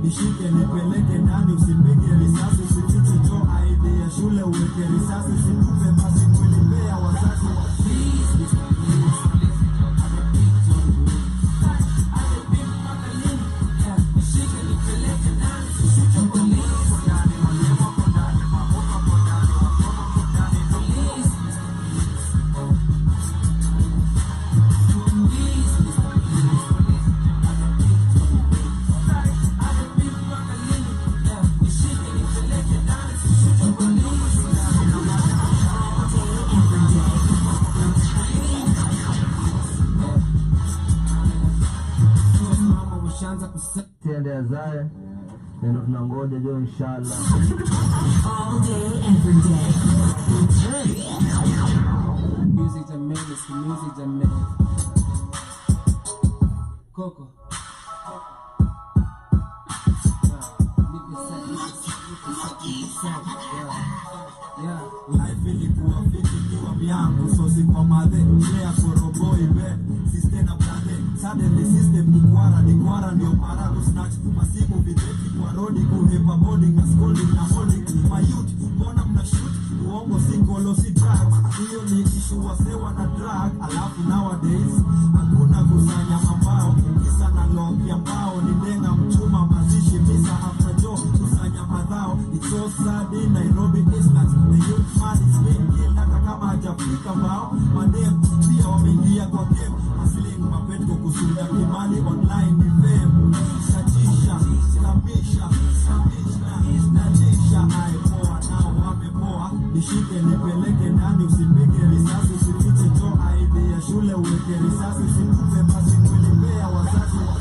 nishike nipeleke ndani, usipige risasi, usifiche cho aide ya shule, uweke risasi, usitupe basi mwili pea wazazi wa tiende azae ndio tunangoja jo inshallah. All day every day. Music's a menace, music's a menace. Coco. life ilikuwa fiti kiwa vyangu, so si kwa madhe clear koroboi be system na brande suddenly system kukwara ni kwara ndio parado snatch masimu videti kwa rodi kuhepa boarding na scolding na holding my youth, mbona mna shoot uongo si kolo si drugs, hiyo ni issue wasewa na drug. Alafu nowadays hakuna kusanya mambao, kisa na lock ya mbao ni denga mchuma mazishi misa after job kusanya madhao. It's so sad in Nairobi is not the youth man is being killed hata kama hajafika mbao. Madem pia wameingia kwa game hustling mapetko kusuda kimali online ni fame shatisha sabisha natisha aipoa nao wamepoa, nishike nipeleke ndani, usipige risasi, usifiche cho aide ya shule, uweke risasi, usitupe basi mwili pea wazazi wa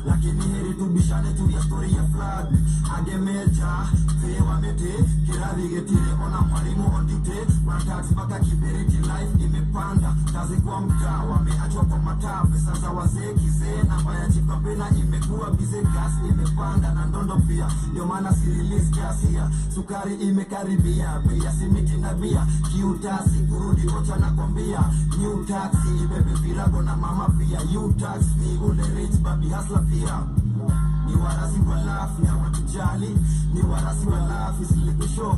lakini heri tubishane tu ya story ya flag agemeja fewa mete kiradi getire ona mwalimu on duty wanataka mpaka kiberiti life imepanda kazi kwa mtaa wameachwa kwa mataa pesa za wazee kizee na mbaya chipapena imekuwa bize gas imepanda na ndondo pia ndio maana si release kiasia sukari imekaribia bei ya simiti na bia kiutasi kurudi ocha na kwambia new taxi ibebe virago na mama pia you tax me ule rich baby hustler pia ni warasi wa lafi hawatujali ni warasi wa lafi silikusho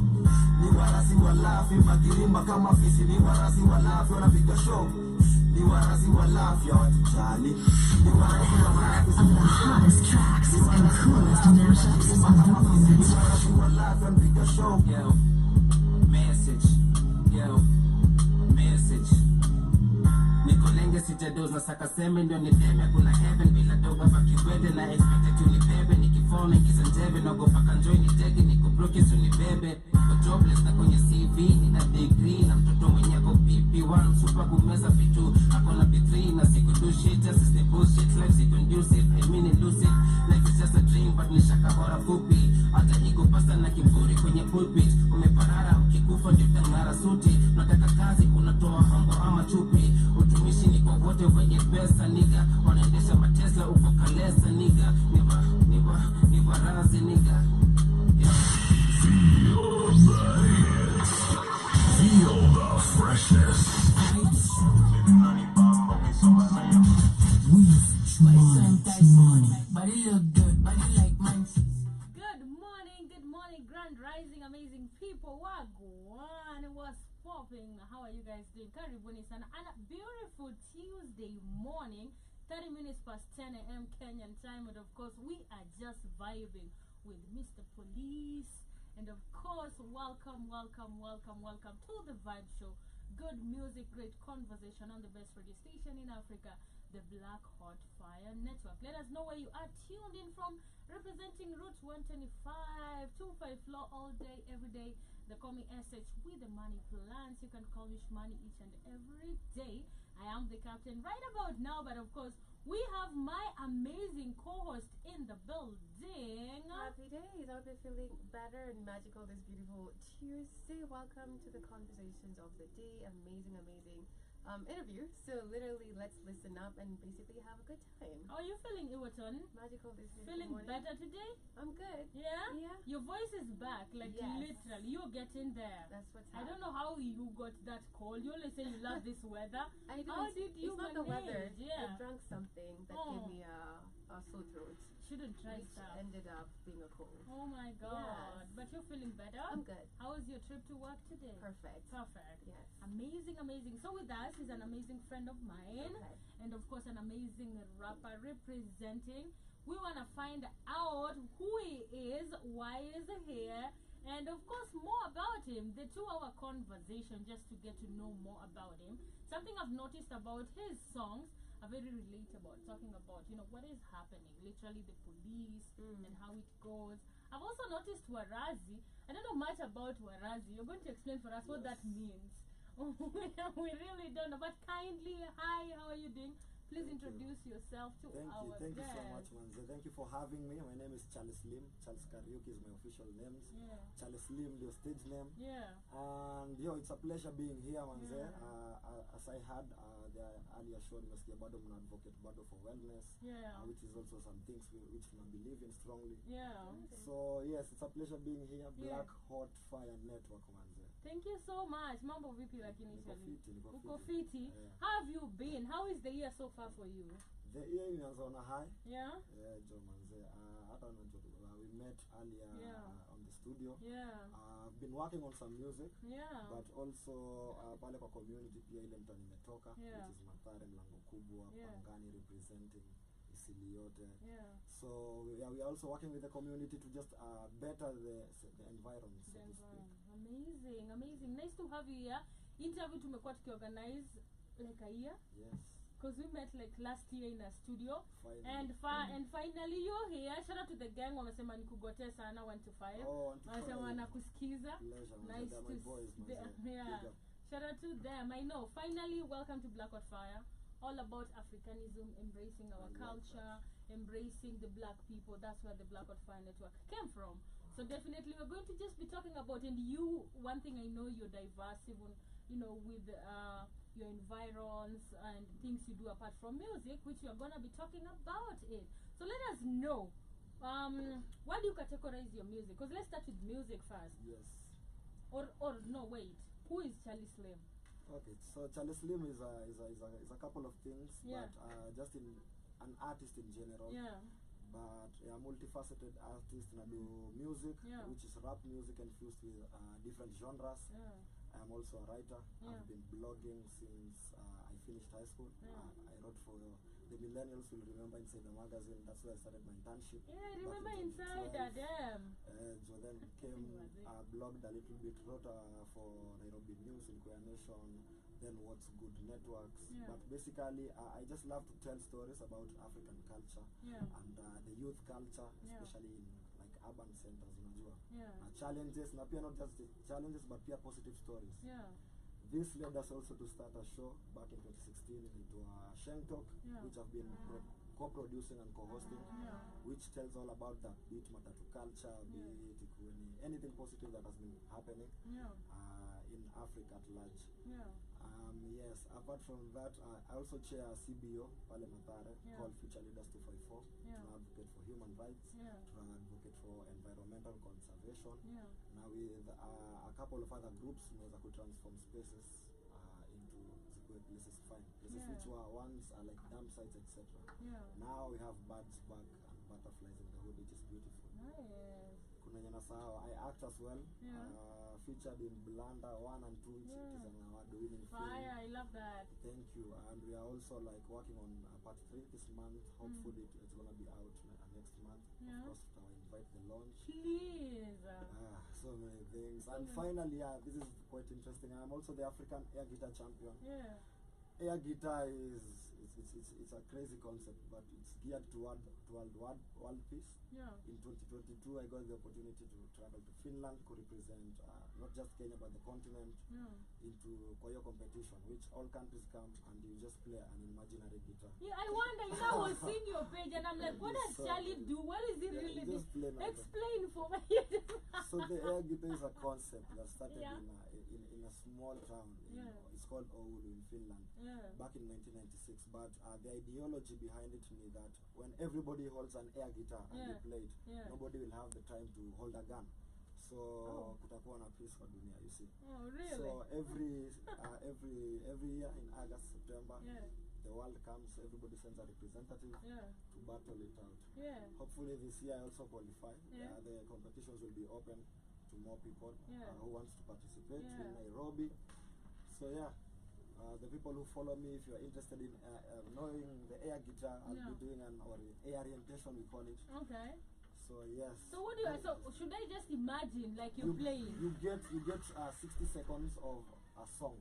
ni warasi wa lafi magirimba kama fisi ni warasi wa lafi wanapiga show ni warasi wa lafi hawatujali ni warasi wa lafi Of the hottest tracks and coolest mashups of the moment. ni warasi wa lafi wanapiga show. Yo, message. Nikolenge sijadoz na saka seme ndio niteme kuna heaven bila doga bakiwede na expected to nibebe nikifona ingiza njeve na gofa kanjoi nitege niko broke so nibebe niko jobless na kwenye CV nina degree na mtoto mwenye ako PP1 super kumeza vitu ako na B3 na siku do shit just is the bullshit life is conducive I mean it lucid life is just a dream but ni shaka bora fupi hata ego pasta na kiburi kwenye pulpit umeparara ukikufa ndio tangara suti nataka kazi unatoa hongo ama chupi utumishi ni kwa wote wenye pesa niga wanaendesha matesla uko kalesa niga ni warazi niga Feel the freshness. Body look good, body like mine. Good morning, grand rising, amazing people. Wagwan, what's popping? How are you guys doing? Karibuni sana. And a beautiful Tuesday morning, 30 minutes past 10 a.m. Kenyan time. And of course, we are just vibing with Mr. Police. And of course, welcome to the Vibe Show. Good music, great conversation on the best radio station in Africa. the Black Hot Fire Network. Let us know where you are tuned in from, representing Route 125, 25 floor all day, every day. They call me SH with the money plans. You can call me Shmoney each and every day. I am the captain right about now, but of course, we have my amazing co-host in the building. Happy days. I hope you're feeling better and magical this beautiful Tuesday. Welcome to the conversations of the day. Amazing interview. So literally, let's listen up and basically have a good time. How are you feeling, Iwaton? Magical this beautiful Feeling morning. better today? I'm good. Yeah? Yeah. Your voice is back, like Yes. literally. You're getting there. That's what's I happening. don't know how you got that cold. You always say you love this weather. I do. How did you It's not the weather. manage? Yeah. I drank something that gave me a sore throat, Shouldn't try which stuff. ended up being a cold. Oh my god. Yes. But you're feeling better? I'm good. How was your trip to work today? Perfect. Perfect. Yes. Amazing. So with us is an amazing friend of mine, Okay. and of course an amazing rapper representing. We want to find out who he is, why is he here, and of course more about him. The 2-hour conversation just to get to know more about him. Something I've noticed about his songs are very relatable, talking about what is happening, literally the police and how it goes. I've also noticed Warazi. I don't know much about Warazi. You're going to explain for us what that means. We really don't know, but kindly, hi, how are you doing? Please introduce yourself to our Thank you so guest. much, Manze. Thank you for having me. My name is Chaleslim. Charles Karaoke is my official name. Yeah. Chaleslim, your stage name. Yeah. And it's a pleasure being here, Manze. Yeah. As I had the earlier show, nimesikia bado mna advocate bado for wellness, Yeah. which is also some things which we believe in strongly. Yeah. So yes, it's a pleasure being here. Yeah. Black Hot Fire Network, Manze. Thank you so much. Mambo vipi lakini Niko Shali? fiti. Uko fiti? Yeah. How have you been? How is the year so far for you? The year imeanza on a high. Yeah? Joe Manze. Hata we met earlier Yeah. on the studio. Yeah. I've been working on some music, Yeah. but also pale kwa community pia ile mta nimetoka, Yeah. which is Mathare Mlango Kubwa, Yeah. Pangani representing Isili yote. Yeah. So we are also working with the community to just better the environment, so to speak. Amazing. Nice to have you here. Interview tumekuwa tukiorganize like a year. Yes. Because we met like last year in a studio. Finally. And finally you're here. Shout out to the gang. Wamesema nikugote sana 1 to 5. Oh, 1 to 5. Wamesema wanakusikiza. Pleasure, man. Nice They're to my boys, man. yeah. Big up. Shout out to them. I know. Finally, welcome to Black Hot Fire. All about Africanism, embracing our I love culture, embracing the black people. That's where the Black Hot Fire Network came from. So definitely we're going to just be talking about, and you, one thing I know, you're diverse, even with your environs and things you do apart from music, which we're gonna be talking about it. So let us know, why do you categorize your music? Because let's start with music first. Yes. Or no, wait. Who is Chaleslim? Okay, so Chaleslim is a couple of things, Yeah. but just in an artist in general. Yeah. But a multifaceted artist. I do music, Yeah. which is rap music infused with different genres. Yeah. I am also a writer. Yeah. I've been blogging since I finished high school. Yeah. I wrote for the millennials will remember Inside the Magazine. That's where I started my internship. Yeah, I back remember in inside 2012. that. Damn. So then came blogged a little bit, wrote for Nairobi News, Inquire Nation, then What's Good Networks. Yeah. But basically, I just love to tell stories about African culture Yeah. and the youth culture, Yeah. especially in like urban centers, unajua. Yeah. Challenges, na pia not just the challenges, but pia positive stories. Yeah. This led us also to start a show back in 2016 into Sheng Talk, Yeah. which I've been co-producing and co-hosting, Yeah. which tells all about that beat matatu culture, be Yeah. it Ikweni, anything positive that has been happening Yeah. in Africa at large. Yeah. Yes, apart from that, I also chair a CBO, Pale Mathare, Yeah. called Future Leaders 254, Yeah. to advocate for human rights, Yeah. to advocate for environmental conservation. Yeah. Now with a couple of other groups, tunaweza transform spaces into zikuwe places fine. Places Yeah. which were once like dump sites, etc. Yeah. Now we have birds back and butterflies in the hood, which is beautiful. Nice. Kuna yenye nasahau, I act as well. Yeah. Featured in Blanda 1 and 2, which Yeah. is an award-winning film. Fire, I love that. Thank you. And we are also like working on part 3 this month. Hopefully it's gonna be out next month. Yeah. Of course, I will invite the launch. Please. So many things. And finally, this is quite interesting. I'm also the African air guitar champion. Yeah. air guitar it's a crazy concept, but it's geared toward world peace. Yeah. In 2022, I got the opportunity to travel to Finland to represent not just Kenya but the continent into choir competition, which all countries come and you just play an imaginary guitar. Yeah, I wonder, you know, I was seeing your page and I'm like, what does Charlie do? What is it really do? Just play like Explain for me. So the air guitar is a concept that started Yeah. in a small town. It's called Oulu in Finland back in 1996. But the ideology behind it is that when everybody holds an air guitar and they play it, nobody will have the time to hold a gun. So kutakuwa na peace for dunia, you see. Oh, really? So every year in August, September, the world comes, everybody sends a representative to battle it out. Hopefully this year I also qualify. The competitions will be open to more people who wants to participate in Nairobi. So the people who follow me, if you are interested in knowing the air guitar, I'll be doing an air orientation, we call it. Okay. So yes. So what do you? So should I just imagine like you're playing? You get 60 seconds of a song.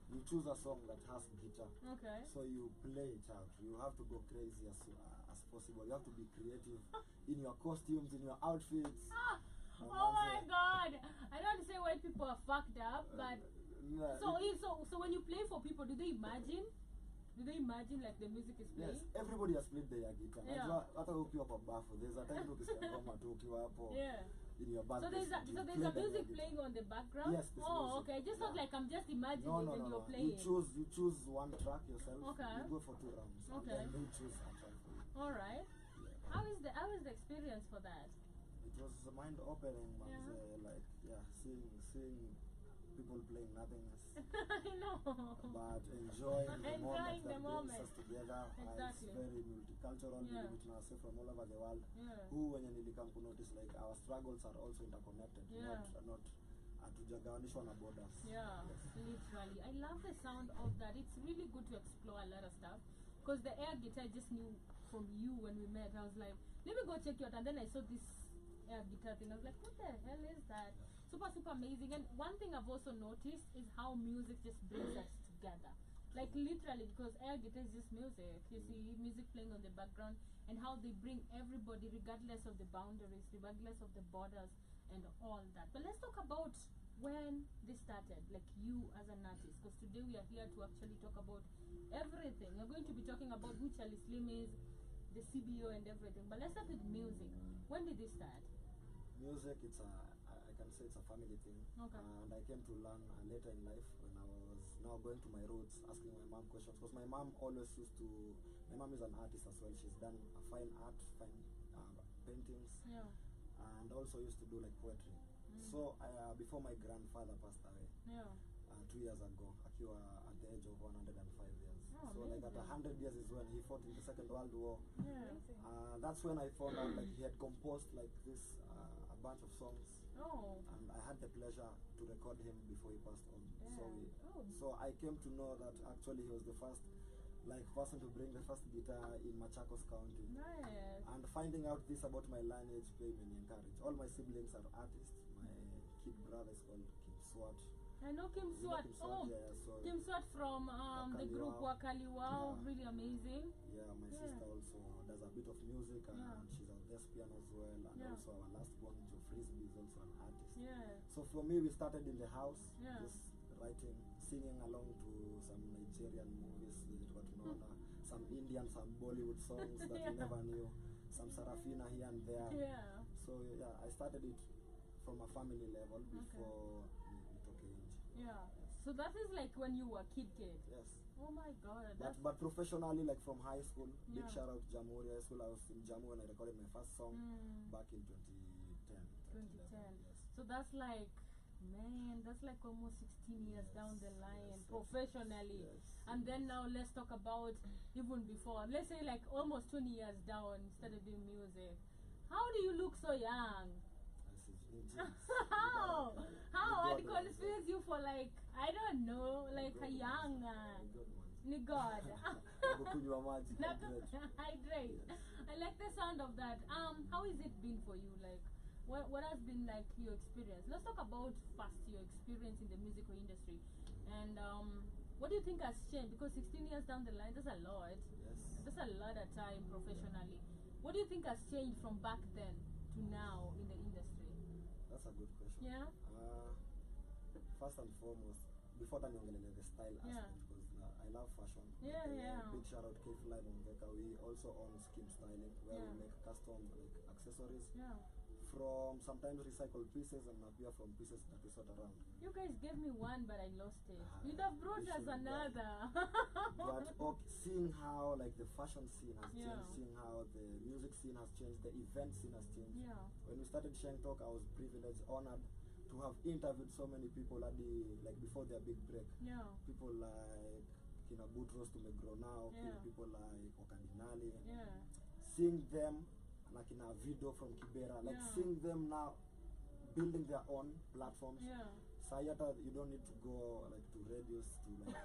You choose a song that has guitar. Okay. So you play it out. You have to go crazy as possible. You have to be creative in your costumes, in your outfits. Oh my God! I don't say white people are fucked up, but so when you play for people, do they imagine? Do they imagine like the music is playing? Yes, everybody has played their guitar. Hata ukiwa kwa bafu, there's a time ukisikia ngoma tu ukiwa hapo in your bath. So there's a music playing on the background? Yes, there's music. Okay. I just thought like I'm just imagining when you're playing. You choose one track yourself. Okay. You go for 2 rounds. Okay. And then you choose a track for you. All right. How is the experience for that? It was mind opening, seeing people playing nothingness. I know. But enjoying the moment that brings us together. It's Exactly. very multicultural. We say from all over the world. Who when you come to notice like our struggles are also interconnected. Not hatujagawanishwa na borders. Literally. I love the sound of that. It's really good to explore a lot of stuff. Because the air guitar I just knew from you when we met. I was like, let me go check it out. And then I saw this air guitar thing. I was like, what the hell is that? Super amazing. And one thing I've also noticed is how music just brings us together. Like literally, because air guitar is just music. You see music playing on the background and how they bring everybody regardless of the boundaries, regardless of the borders and all that. But let's talk about when this started, like you as an artist, because today we are here to actually talk about everything. We're going to be talking about who Chaleslim is, the CBO and everything. But let's start with music. When did this start? Music, I can say it's a family thing. Okay. And I came to learn later in life when I was now going to my roots, asking my mom questions. Because my mom always used to, my mom is an artist as well. She's done fine art, fine paintings. And also used to do like poetry. So before my grandfather passed away, 2 years ago, akiwa at the age of 105 years. So like at 100 years is when he fought in the Second World War. That's when I found out like he had composed like this a bunch of songs. And I had the pleasure to record him before he passed on. So I came to know that actually he was the first person to bring the first guitar in Machakos County. And finding out this about my lineage made me encouraged. All my siblings are artists. My kid brother is called Kim Swat. I know Kim Swat. Kim Swat from the group Wakali. Wow, really amazing. My sister also does a bit of music and she's a thespian as well. And also our last born, Joe Frisbee, is also an artist. So for me, we started in the house, just writing, singing along to some Nigerian movies, some Indian, some Bollywood songs that we never knew, some Sarafina here and there. So I started it from a family level before we took age. So that is like when you were kid. Yes. Oh my God. But professionally, like from high school, big shout out to Jamhuri High School. I was in Jammu when I recorded my first song back in 2010. 2010. So that's like, man, that's like almost 16 years down the line professionally. And then now let's talk about even before. Let's say like almost 20 years down, you started doing music. How do you look so young? How? I'd confuse you for like, I don't know, like a young ni God. Hydrate. I like the sound of that. How has it been for you? Like, what has been like your experience? Let's talk about first your experience in the musical industry, and What do you think has changed? Because 16 years down the line, that's a lot. Yes. That's a lot of time professionally. What do you think has changed from back then to now in the industry? That's a good question. Yeah. First and foremost, before that, the style Yeah. aspect, because I love fashion. Yeah, yeah. Big shout out Chaleslim on Veka. We also own Skim Styling, where Yeah. we make custom like accessories Yeah. from sometimes recycled pieces and appear from pieces that we sort around. You guys gave me one, but I lost it. Ah, You'd have brought you us should have another. But okay, seeing how like the fashion scene has Yeah. changed, seeing how the music scene has changed, the event scene has changed. Yeah. When we started Sheng Talk, I was privileged, honored to have interviewed so many people at the like before their big break. Yeah. People like Kina Boutros to Megro now, Yeah. people like Okadinali, Yeah. seeing them like in a video from Kibera, like Yeah. seeing them now building their own platforms. Yeah. Sayata, you don't need to go like to radios to like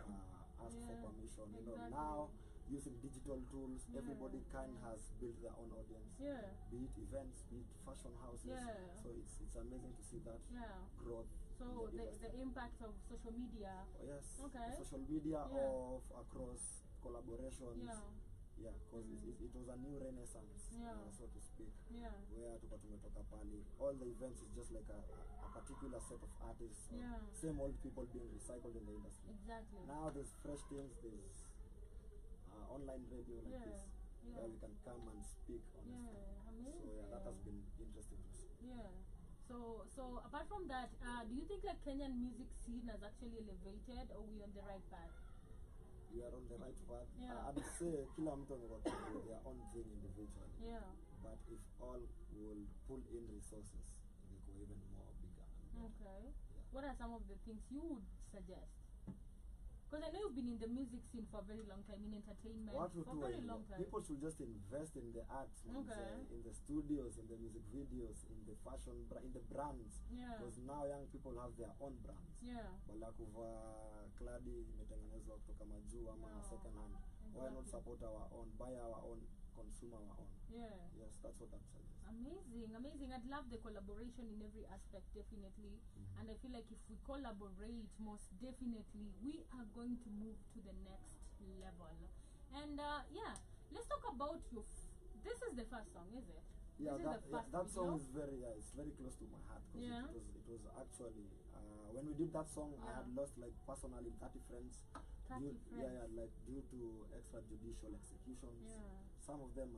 ask for Yeah, permission. You know, exactly. now using digital tools, Yeah. everybody kind has built their own audience. Yeah. Be it events, be it fashion houses. Yeah. So it's amazing to see that Yeah. growth. So in the industry. impact of social media. Oh, yes. Okay. Social media Yeah. of across collaborations. Yeah. Yeah, because it was a new renaissance, Yeah. so to speak, Yeah. where tuko tumetoka pali. All the events is just like a particular set of artists, or Yeah. same old people being recycled in the industry. Exactly. Now there's fresh things, there's online radio like Yeah. this, Yeah. where we can come and speak honestly. Yeah. Amazing. So yeah, that has been interesting to see. Yeah. So apart from that, do you think like Kenyan music scene has actually elevated, or we on the right path? We are on the right path. Yeah. I'd say kila mtu amekuwa do their own thing individually. Yeah. But if all will pull in resources, they go even more bigger. Okay. Yeah. What are some of the things you would suggest? Because I know you've been in the music scene for a very long time, in entertainment What to for do? a very long time. People should just invest in the arts, man. Okay. In the studios, in the music videos, in the fashion, in the brands. Yeah. Because now young people have their own brands. Yeah. Wala kuvaa kladi imetengenezwa kutoka majuu ama No. second hand. Why not Exactly. support our own, buy our own, consume our own? Yeah. Yes, that's what I'm saying. Amazing, amazing. I'd love the collaboration in every aspect, definitely. And I feel like if we collaborate, most definitely, we are going to move to the next level. And yeah, let's talk about your. This is the first song, is it? Yeah, This is the first that song video? is very, it's very close to my heart because Yeah. it was actually when we did that song, I Yeah. had lost like personally 30 friends. 30 Yeah, friends. yeah, like due to extrajudicial executions. Yeah. Some of them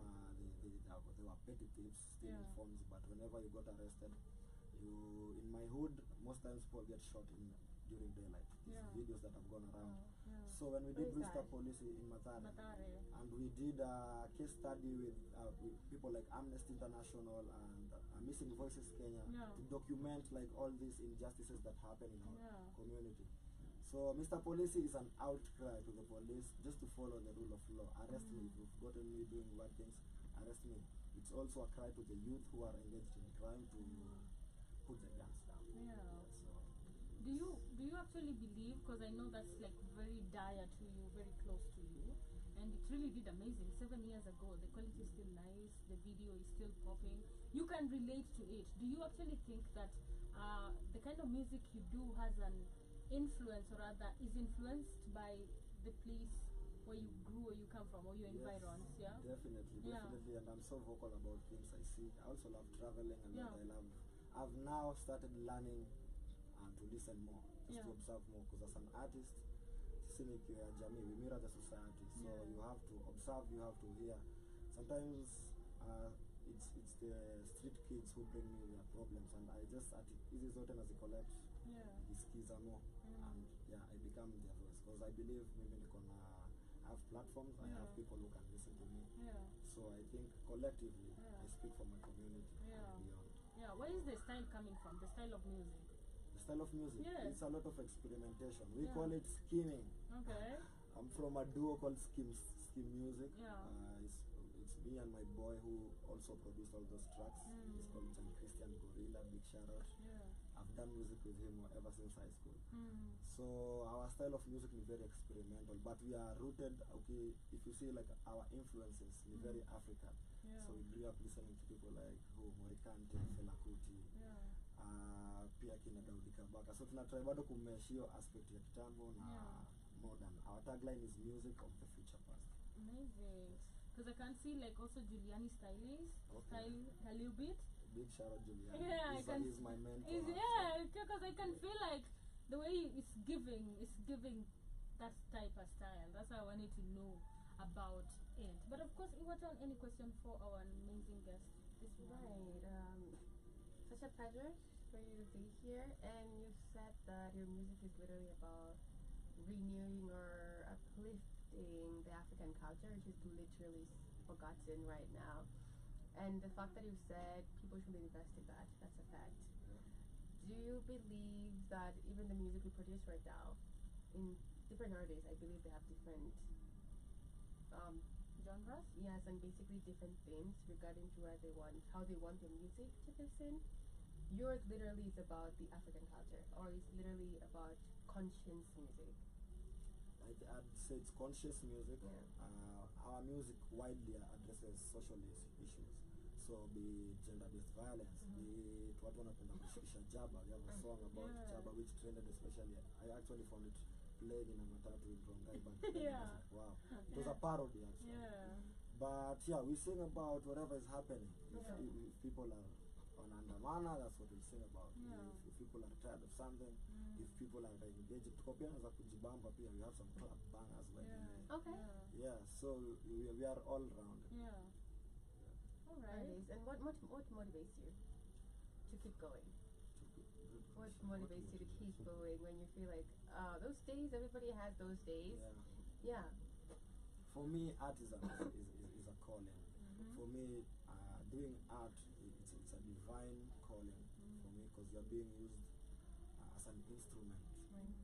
they were petty thieves, stealing Yeah. phones. But whenever you got arrested, you in my hood, most times people get shot during daylight. These Yeah. videos that have gone around. Yeah. So when we Where did is Vista that? Police in Matare, Matare. and we did a case study with people like Amnesty International and Missing Voices Kenya Yeah. to document like all these injustices that happen in our Yeah. community. So Mr. Police is an outcry to the police just to follow the rule of law. Arrest me if you've gotten me doing bad things. Arrest me. It's also a cry to the youth who are engaged in crime to put the guns down. Yeah. So Do you actually believe? Because I know that's like very dire to you, very close to you, and it really did amazing 7 years ago. The quality is still nice. The video is still popping. You can relate to it. Do you actually think that the kind of music you do has an influence, or rather is influenced by the place where you grew, or you come from, or your yes, environs? Yeah. definitely, Yeah. definitely. And I'm so vocal about things I see. I also love traveling and Yeah. I've now started learning to listen more, just Yeah. to observe more. Because as an artist, sisi ni kioo ya jamii, we mirror the society. So Yeah. you have to observe, you have to hear. Sometimes it's the street kids who bring me their problems, and I just hizi zote nazicollect, Yeah. nisikiza more, and yeah, I become their voice. Because I believe maybe I have platforms, I Yeah. have people who can listen to me. Yeah. So I think collectively, Yeah. I speak for my community Yeah. and beyond. Yeah. Where is the style coming from? The style of music? The style of music, Yes. it's a lot of experimentation. We Yeah. call it skimming. Okay. I'm from a duo called Skim Music. Yeah. It's me and my boy who also produced all those tracks. It's called Christian Gorilla. Big shout out. Yeah. I've done music with him ever since high school. Mm. So our style of music is very experimental, but we are rooted. Okay, if you see like our influences, is very African. Yeah. So we grew up listening to people like Morikante, Fela Kuti, Yeah. pia kina Daudi Kabaka. So tunatry bado kumesh hiyo aspect ya kitambo na Yeah. modern. Our tagline is music of the future past. Amazing. Because I can see like also Giuliani stylist, Okay. style a little bit. Big shout out Julian. Yeah, He's my mentor. Yeah, because I can feel like the way it's giving that type of style. That's why I wanted to know about it. But of course, Iwaton, any question for our amazing guest this morning? Right. Such a pleasure for you to be here. And you said that your music is literally about renewing or uplifting the African culture, which is literally forgotten right now. And the fact that you said people should invest in that, that's a fact. Do you believe that even the music we produce right now, in different artists, I believe they have different Genres? yes, and basically different themes regarding to how they want their music to listen. Yours literally is about the African culture, or it's literally about conscience music. I'd say it's conscious music. Yeah. Our music widely addresses social issues. So be it gender-based violence, be it what wanapenda kushikisha jaba. We have a song about jaba which trended especially. I actually found it played in a matatu with Rongai back then. Yeah. Wow. It was a parody actually. Yeah. But yeah, we sing about whatever is happening. If people are on andamana, that's what we sing about. Yeah. If people are tired of something, if people are engaged, tukopiana za kujibamba pia, we have some club bangers like Okay. yeah, so we are all round. Yeah. All right. Nice. And what motivates you to keep going? What motivates you to keep going when you feel like those days? Everybody has those days. Yeah. Yeah. For me, art is a calling. For me, doing art, it's a divine calling for me, because you're being used as an instrument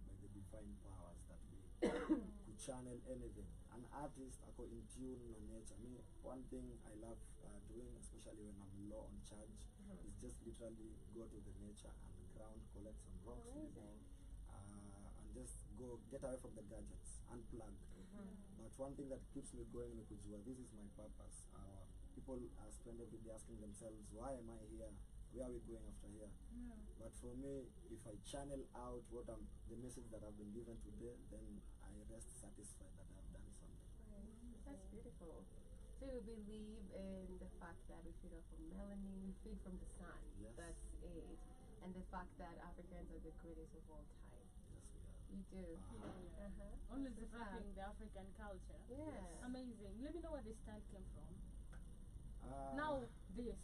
by the divine powers that we could channel anything. An artist, ako in tune with nature. Me, one thing I love doing, especially when I'm low on charge, is just literally go to the nature and ground, collect some rocks, and just go get away from the gadgets, unplug. But one thing that keeps me going, this is my purpose. People spend every day asking themselves, why am I here? Where are we going after here? But for me, if I channel out the message that I've been given today, then I rest satisfied that I've done something. That's beautiful. So you believe in the fact that we feed off from melanin, we feed from the sun. Yes. That's it. And the fact that Africans are the greatest of all time. Yes, we are. You do. Always That's reflecting the African culture. Yeah. Amazing. Let me know where the style came from. Now this,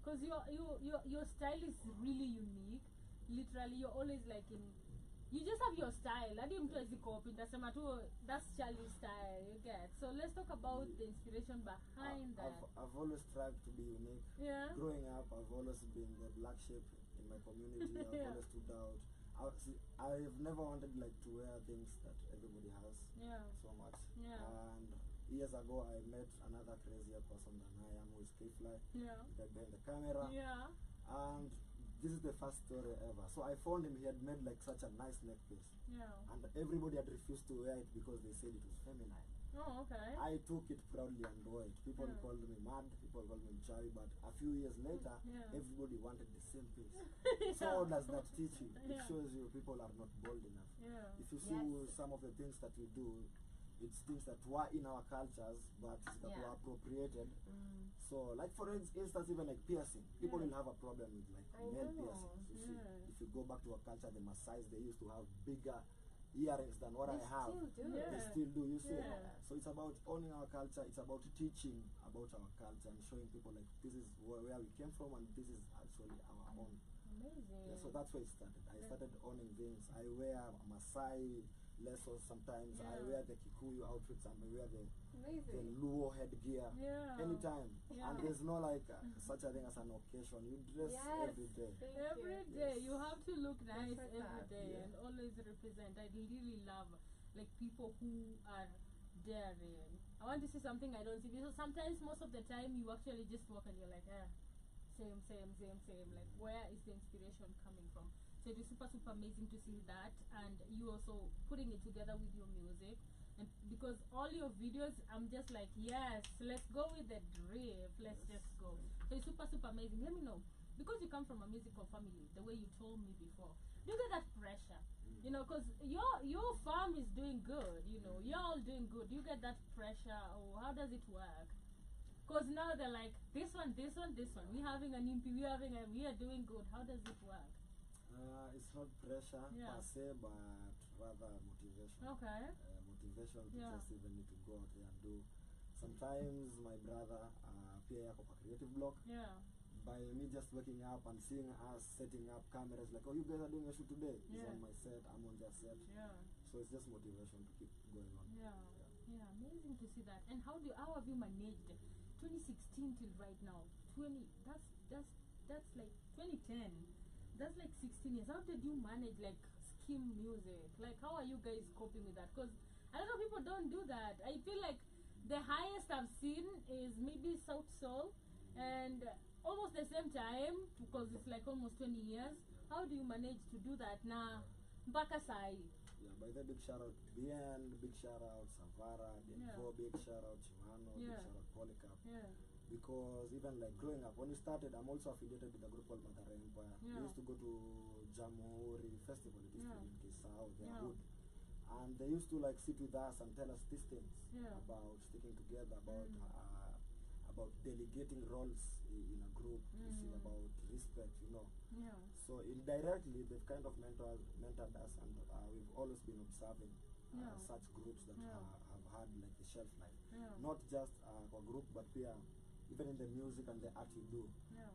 because your style is really unique. Literally, you're always like you just have your style. I didn't do a copy. That's Charlie style. You get. So let's talk about the inspiration behind that. I've always tried to be unique. Yeah. Growing up, I've always been the black sheep in my community. I've always stood out. I've never wanted to wear things that everybody has so much. Yeah. And years ago, I met another crazier person than I am, who is K-Fly. Yeah. The guy behind the camera. Yeah. And this is the first story ever. So I found him, he had made such a nice neck piece. Yeah. And everybody had refused to wear it because they said it was feminine. Oh, okay. I took it proudly and wore it. People called me mad, people called me chawi, but a few years later, everybody wanted the same piece. So what does that teach you? It shows you people are not bold enough. Yeah. If you see some of the things that we do, it's things that were in our cultures, but that were appropriated. So, for instance, even piercing. People will have a problem with male piercings. You see, if you go back to our culture, the Maasais, they used to have bigger earrings than what I have. They still do, you see. So it's about owning our culture, it's about teaching about our culture and showing people this is where we came from and this is actually our own. Amazing. Yeah, so that's where it started. I started owning things. I wear Maasai lessons sometimes. I wear the Kikuyu outfits and I wear the Luo headgear anytime. And there's no such a thing as an occasion. You dress every day. Every day. You have to look nice every day Yeah. and always represent. I really love people who are daring. I want to see something I don't see, because sometimes most of the time you actually just walk and you're like, same. Where is the inspiration coming from? So it is super amazing to see that, and you also putting it together with your music. And because all your videos, I'm just like, yes, let's go with the drift, let's just go. So it's super amazing. Let me know, because you come from a musical family, the way you told me before, do you get that pressure? You know, because your farm is doing good, you know, you're all doing good. Do you get that pressure, or how does it work? Because now they're like, this one, we're having an impi, we are doing good. How does it work? It's not pressure per se, but rather motivation. Okay. Motivation to just even need to go out there and do. Sometimes my brother, pia yako pa creative block. Yeah. By me just waking up and seeing us setting up cameras, like, oh, you guys are doing a shoot today. He's on my set, I'm on their set. Yeah. So it's just motivation to keep going on. Yeah. Amazing to see that. And how have you managed 2016 till right now? That's like 2010. That's like 16 years. How did you manage like skim music? Like, how are you guys coping with that? Because a lot of people don't do that. I feel like the highest I've seen is maybe South Soul, and almost the same time, because it's like almost 20 years. How do you manage to do that now? Mpaka sai. Yeah, by the big shout out Bien, big shout out Savara, Denvo, big shout out Chimano, big shout out Polycarp. Yeah. Because even like growing up, when we started, I'm also affiliated with a group called Madara Empire. We used to go to Jamhuri Festival, it is in Kisao, their hood. And they used to like sit with us and tell us these things about sticking together, about delegating roles in a group, about respect, you know. Yeah. So indirectly, they've kind of mentored us, and we've always been observing such groups that have had like the shelf life. Not just a group, but even in the music and the art you do.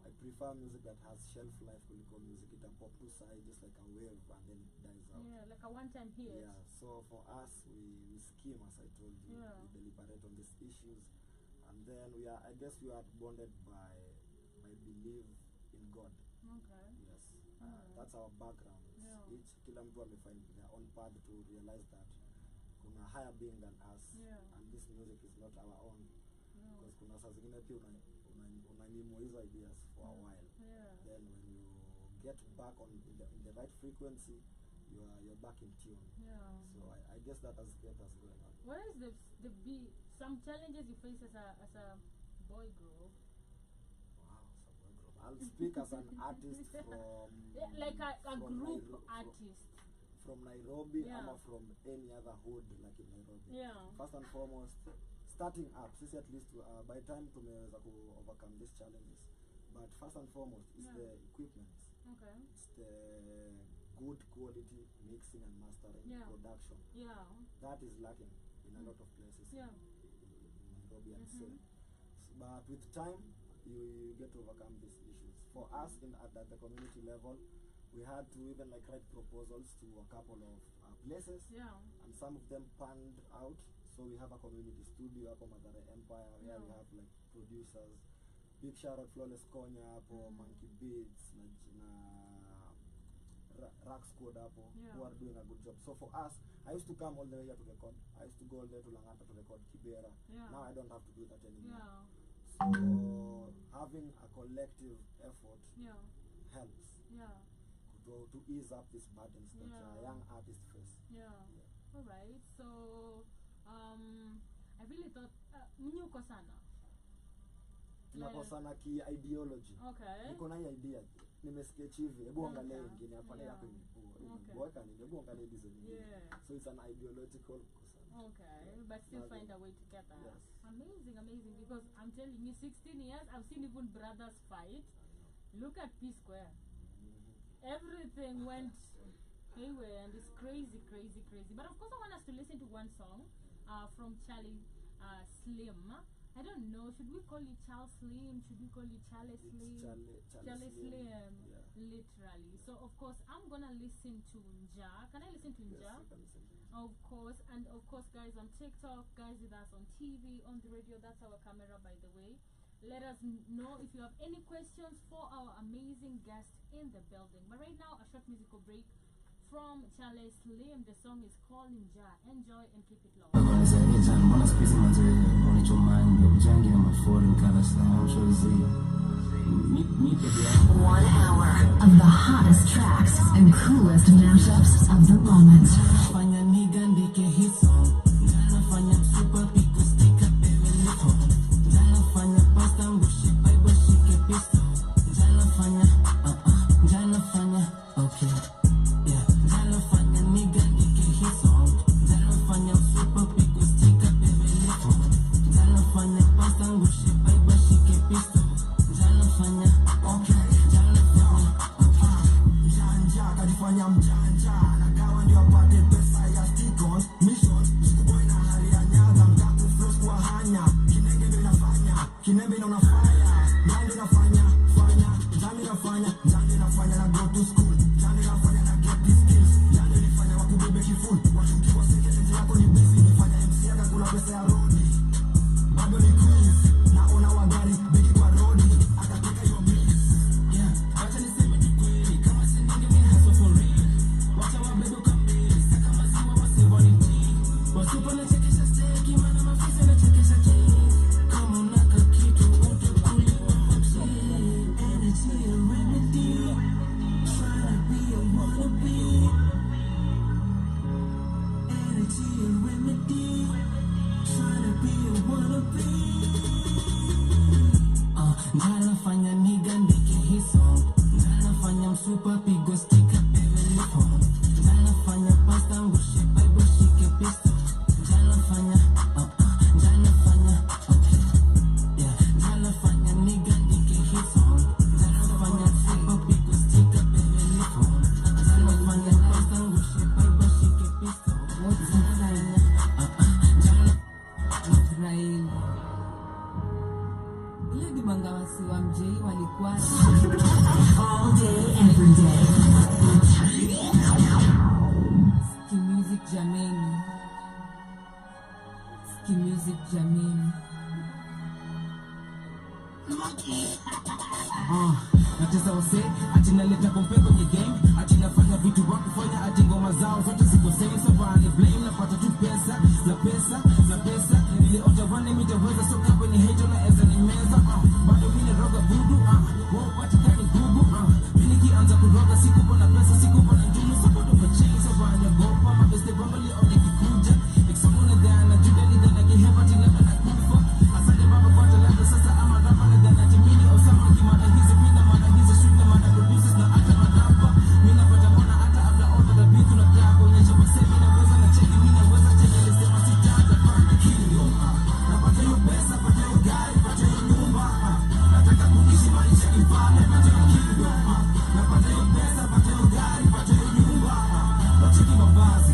I prefer music that has shelf life kuliko music it pop to side just like a wave and then it dies out. Yeah, like a one-time hit. Yeah, so for us, we scheme, as I told you, we deliberate on these issues. And then I guess we are bonded by belief in God. Okay. Yes. That's our background. Each kila mtu find their own path to realize that kuna higher being than us, and this music is not our own. Because kuna saa zingine pia unanyimwa hizo ideas for a while. Then when you get back in the right frequency, you're back in tune. So I guess that has kept us going on. What is some challenges you face as a boy group? Wow, as a boy group. I'll speak as an artist from like a group artist from Nairobi, or from any other hood like in Nairobi. First and foremost, starting up, since at least by the time to overcome these challenges. But first and foremost is the equipment. Okay. It's the good quality mixing and mastering, production. That is lacking in a lot of places in Nairobi, I'd say. But with time, you get to overcome these issues. For us at the community level, we had to even like write proposals to a couple of places, and some of them panned out. So we have a community studio up on Madara Empire where we have like producers. Big shout out Flawless Konya apo, Monkey Beats, Rack Squad apo, who are doing a good job. So for us, I used to come all the way here to record. I used to go all the way to Langata to record Kibera. Now I don't have to do that anymore. So having a collective effort helps to ease up these burdens that young artists face. Alright, so I really thought mnyuko sana. Tunakosana ki ideology. Okay. Niko na idea. Nimesketch hivi, hebu angalia wengine hapa na yako imeboeka ni hebu angalia design. So it's an ideological kosana. Okay, but still find a way together. Yes. Amazing, because I'm telling you, 16 years, I've seen even brothers fight. Look at P Square. Everything went haywire, and it's crazy. But of course, I want us to listen to one song from Chaleslim. I don't know, should we call it Chaleslim? Should we call it Chaleslim? Chaleslim, literally. So of course, I'm gonna listen to Nja. Can I listen to Nja? Yes, of course, and of course, guys on TikTok, guys with us on TV, on the radio. That's our camera, by the way. Let us know if you have any questions for our amazing guest in the building. But right now, a short musical break from Chaleslim. The song is called Nja. Enjoy and keep it low. 1 hour of the hottest tracks and coolest mashups of the moment. Okay. song. Nafanya msupa pigo stika pevele phone. Nafanya pasta ngushe bible shike pistol. Nafanya nafanya okay. Yeah, nafanya nigga nike hit song. Nafanya msupa pigo stika pevele phone. Nafanya pasta ngushe bible shike pistol. What's inside? Israeli. Lady Mangawasi wa mjei walikuwa All day, every day. Ski music jameni. Ski music jameni. Natesa wase, ati naleta kompe kwenye game. Ati nafanya vitu wa kufanya, ati ngoma zao zote ziko same. So bani blame, napata tu pesa. Na pesa niliota wane mitaweza soka kwenye hate na eza ni meza. Bado mine roga budu, wow patikani gugu. Mini kianza kuroga, siku bona pesa, siku bona njumu. Sabodo kwa chain, so bani gopa. Mabeste bambali one kikuja. Examune dhana, judeli dhana kihepa tilaba na kufa. Asante baba kwa talanta sasa ama rapa na dhana jimini. Osama kimada hizi, mina mada hizi, shunda mada producers na ata madapa. Mina pata mona ata after all the beat unakaa kuonyesha mase. Mina weza na cheki, mina weza chenye lisema sitata panda kingdom. Napata hiyo pesa, pata hiyo gari, pata hiyo nyumba. Nataka kuishi maisha kifalme, pata hiyo kingdom. Napata hiyo pesa, pata hiyo gari, pata hiyo nyumba. Nacheki mavazi,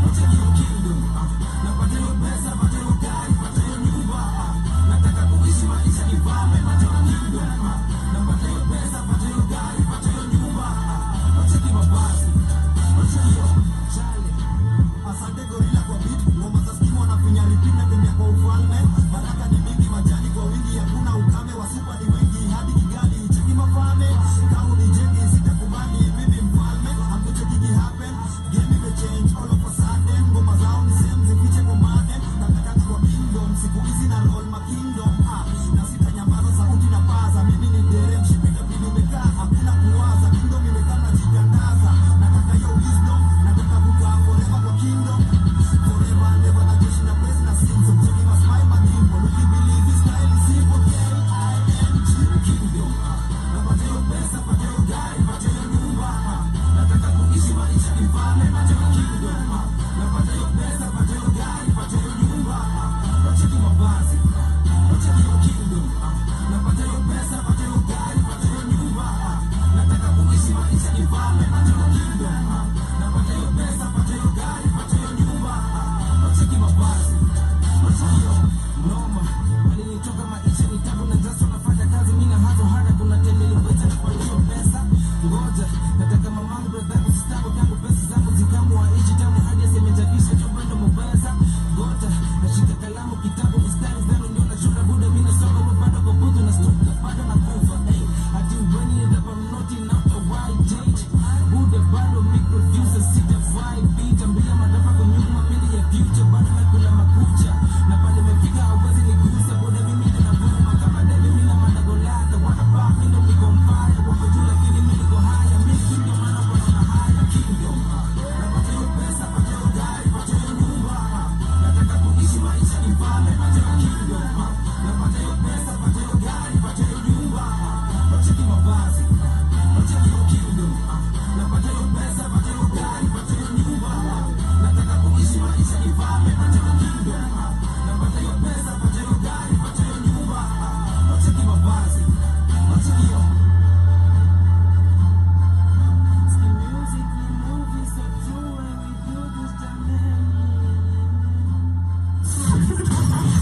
nacheki hiyo kingdom. Napata hiyo pesa, pata hiyo gari, pata hiyo nyumba. Nataka kuishi maisha kifalme, pata hiyo kingdom. Napata hiyo pesa, pata hiyo gari, pata hiyo nyumba. Nacheki mavazi, nacheki hiyo chale. Asante gorila kwa beat, ngoma za skimu wanafinya repeat na tembea kwa ufalme. Baraka ni mingi, majani kwa wingi, hakuna ukame, wasupa ni wengi, hadi Kigali, cheki mafame. Kau ni jengi, sitakubali, mimi mfalme, hakucheki ki happen. Game imechange all of a sudden, ngoma zao ni same, zifiche kwa madden. Nataka kwa kingdom, siku hizi na roll ma kingdom. Na sitanyamaza, sauti na paza, mimi ni dere, mshipika pili umekaa, hakuna kuwaza, kingdom imekaa na jitandaza. Nataka hiyo wisdom, nataka kukaa forever kwa kingdom. Forever and ever, na jeshi na praise na sing. So tell me my smile, my dimple. If you believe this style is simple, K-I-N-G, kingdom. Napata hiyo pesa, pata hiyo gari, pata hiyo nyumba. Nataka kuishi maisha kifalme, pata hiyo kingdom. Napata hiyo pesa, pata hiyo gari, pata hiyo nyumba. Nacheki mavazi, nacheki hiyo kingdom. Napata hiyo pesa, pata hiyo gari, pata hiyo nyumba. Nataka kuishi maisha kifalme, pata hiyo kingdom. Napata hiyo pesa, pata hiyo gari, pata hiyo nyumba. Nacheki mavazi, nacheki hiyo noma. Walinitoka maisha ni tabu na jaso nafanya kazi mina hazo hada kuna tembele weza kwa hiyo pesa. Ngoja, nataka mamangu brother sistangu tangu pesa zangu zikamu waishi tamu hadi asemejavisha chobando mubeza. Ngoja, nashika kalamu kitabu mistari zanu ndio nachora buda mina songa bado kwa budu na stuka bado na kufa. Hadi when you end up I'm not in out a wide change. Buda bado mi producer sita vibe beat ambia madapa kwa nyuma mimi ya future bado nakula makucha. Na pale nimefika hawezi nigusa buda mimi ndo navuma kama debe mimi na managolaka wana pa mimi ndo niko mbaya wako juu lakini mimi niko haya mimi ndio maana wanaona haya kingdom. Napata hiyo pesa, pata hiyo gari, pata hiyo nyumba. Nataka kuishi maisha kifalme, pata hiyo kingdom. Napata hiyo pesa, pata hiyo gari, pata hiyo nyumba. Nacheki mavazi, nacheki hiyo kingdom. Napata hiyo pesa, pata hiyo gari, pata hiyo nyumba. Nataka kuishi maisha kifalme, pata hiyo kingdom. Napata hiyo pesa, pata hiyo gari, pata hiyo nyumba. Nacheki mavazi, nacheki hiyo ski music ni movie so true when we do this jamani.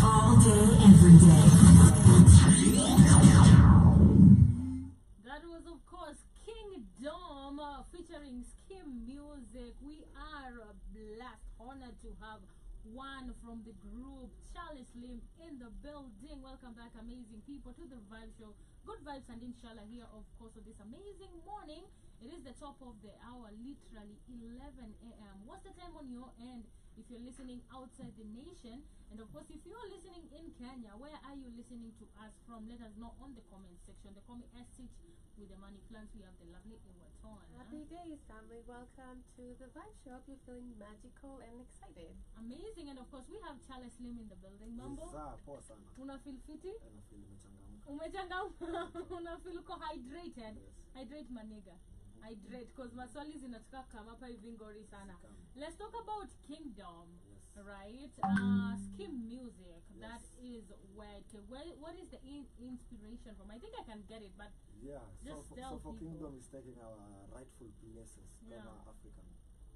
All day, every day. That was, of course, Kingdom featuring Skim Music. We are blessed, honored to have one from the group, Chaleslim, in the building. Welcome back, amazing people, to the Vibe Show. Good vibes and inshallah here, of course, on this amazing morning. It is the top of the hour, literally 11 a.m. What's the time on your end if you're listening outside the nation? And of course, if you're listening in Kenya, where are you listening to us from? Let us know on the comment section. The comment message with the money plants, we have the lovely Ewaton. Happy days, family. Welcome to the Vibe Show. Hope you're feeling magical and excited. Amazing, and of course we have Chaleslim in the building. Mambo, Poa sana. una feel fiti? Na feel nimechangamka. Umechangamka? Una feel uko hydrated? Yes. Hydrate maniga. Hydrate, because maswali zinataka kama hapa hivi ngori sana. Come. Let's talk about Kingdom. Yes. Right? Skim music. That is where what is the inspiration from? I think I can get it, but Yeah, Just so tell for people. Kingdom is taking our rightful places Yeah. kama African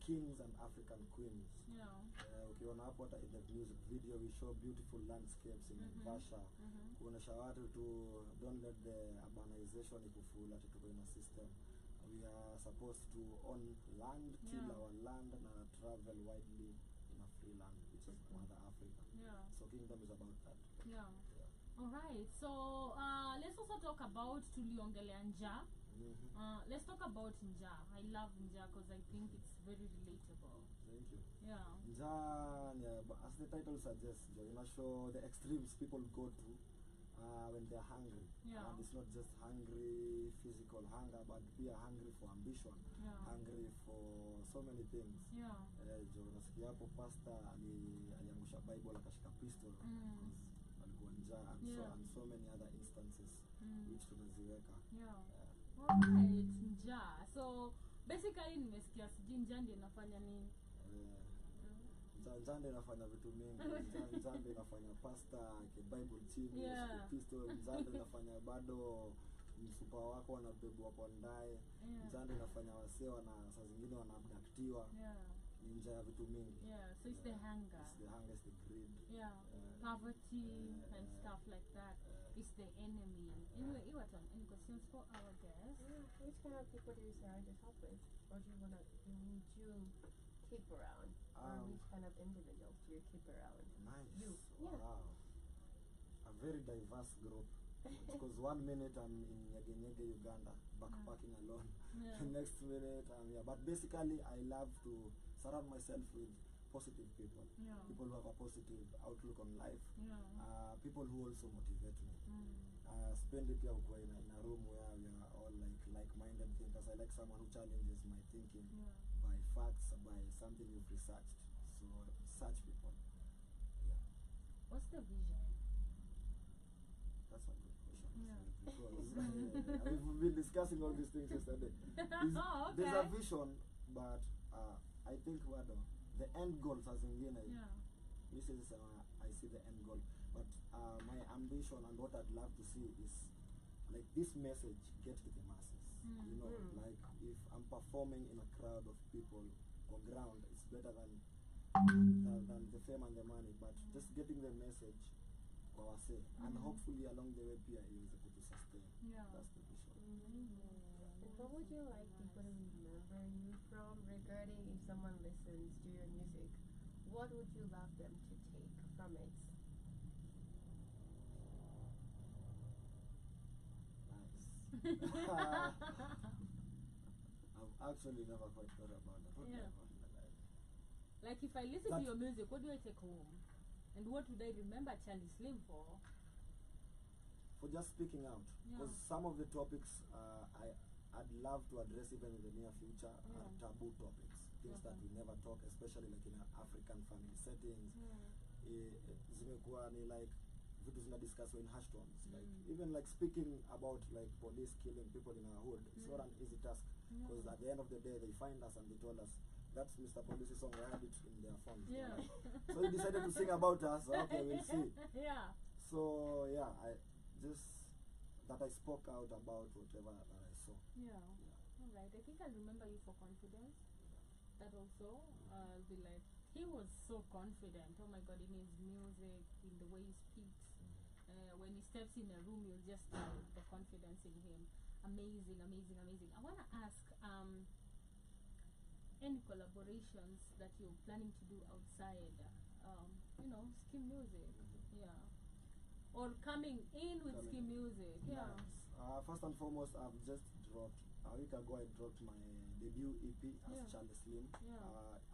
kings and African queens. you know. Ukiona hapo hata in the music video we show beautiful landscapes in Vasha. Kuonesha watu to don't let the urbanization ikufull ati tuko in a system. We are supposed to own land, till Yeah. our land and travel widely in a free land, which is Mother Africa. Yeah. So Kingdom is about that. Yeah. Yeah. All right. So let's also talk about tuliongelea njaa. Let's talk about njaa. I love njaa because I think it's very relatable. Thank you. Yeah. Njaa, yeah, but as the title suggests, you know, show the extremes people go to when they're hungry. Yeah. And it's not just hungry physical hunger, but we are hungry for ambition, Yeah. hungry for so many things. Yeah. Nasikia hapo pastor aliangusha Bible akashika pistol. Alikuwa njaa and Yeah. so many other instances which tunaziweka. Yeah. Alright, njaa. So basically nimesikia sijui njaa ndio inafanya nini. Njaa ndio inafanya vitu mingi. Njaa ndio inafanya pasta ke Bible chini, Yeah. pistol. Njaa ndio inafanya bado mfupa wako wanabebwa kwa ndaye. Yeah. Njaa ndio inafanya wasee wana saa zingine wanabdaktiwa. Yeah. Ni njaa ya vitu mingi. Yeah. So it's the hunger. It's the hunger, it's the greed. Yeah. Poverty and stuff like that. It's the enemy. Anyway, Iwaton, any questions for our guest? Which kind of people do you surround yourself with? Or do you would you keep around? Or which kind of individuals do you keep around? Nice. You. Yeah. Wow. A very diverse group. Because 1 minute I'm in Nyege, Uganda, backpacking alone. Yeah. The next minute I'm here. But basically, I love to surround myself with positive people. Yeah. People who have a positive outlook on life. Yeah. People who also motivate me. Spend it in a room where we are all like-minded thinkers. I like someone who challenges my thinking by facts, by something you've researched. So such people. Yeah. What's the vision? That's a good question. Yeah. Because we've been discussing all these things yesterday. Oh, okay. There's a vision, but I think the end goal as in Yeah. this is I see the end goal, but my ambition and what I'd love to see is like this message get to the masses. You know, like if I'm performing in a crowd of people on ground, it's better than the fame and the money, but just getting the message kwa wase and hopefully along the way pia iweze kutu sustain. Yeah. That's the vision. And what would you like people to remember you from regarding if someone listens to your music? What would you love them to take from it? Nice. I've actually never quite thought about that. What do I Yeah. want in my life? Like if I listen to That's- your music, what do I take home? And what would I remember Chaleslim for? For just speaking out, because some of the topics I'd love to address even in the near future are taboo topics, things that we never talk, especially like in African family settings. Zimekuwa ni like vitu zina discuss in hushed tones, like even like speaking about like police killing people in our hood. It's not an easy task because at the end of the day they find us and they told us that's Mr. Police's song. I had it in their phones. Yeah. So he decided to sing about us. Okay, we'll see. Yeah. So yeah, I just that I spoke out about whatever that I saw. Yeah. Alright. I think I'll remember you for confidence. That also, I'll be like, he was so confident. Oh my God, in his music, in the way he speaks. When he steps in a room, you'll just feel the confidence in him. Amazing, amazing, amazing. I want to ask, any collaborations that you're planning to do outside, Skim music? Yeah. Or coming in with Skim music? Yeah. Nice. First and foremost, I've just dropped, a week ago I dropped my debut EP as Chaleslim.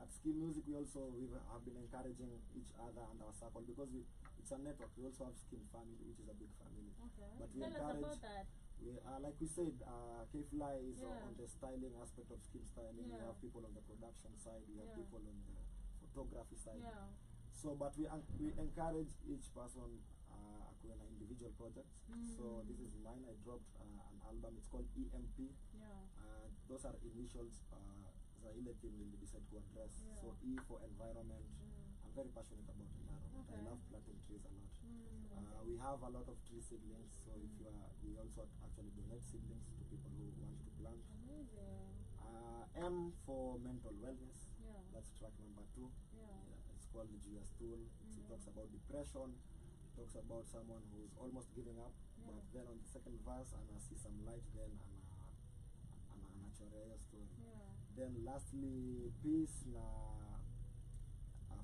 At Skim Music we have been encouraging each other and our circle because it's a network. We also have Skim Family, which is a big family. Okay. But we Tell us encourage about that. We like we said, K-Fly is Yeah. on the styling aspect of skin styling. We Yeah. have people on the production side. We have Yeah. people on the photography side. Yeah. So, but we encourage each person akuwe na individual projects. So this is mine. I dropped an album. It's called EMP. Yeah. Those are initials. The ile thing we decide to address. Yeah. So E for environment. I'm very passionate about environment. Okay. I love planting trees a lot. Mm. We have a lot of tree seedlings. So if you are, we also actually donate seedlings to people who want to plant. Amazing. M for mental wellness. Yeah. That's track number 2. Yeah. It's called the Julius Tool. It talks about depression. It talks about someone who's almost giving up. Yeah. But then on the second verse, and I see some light. Then and a chorea story. Yeah. Then lastly, peace na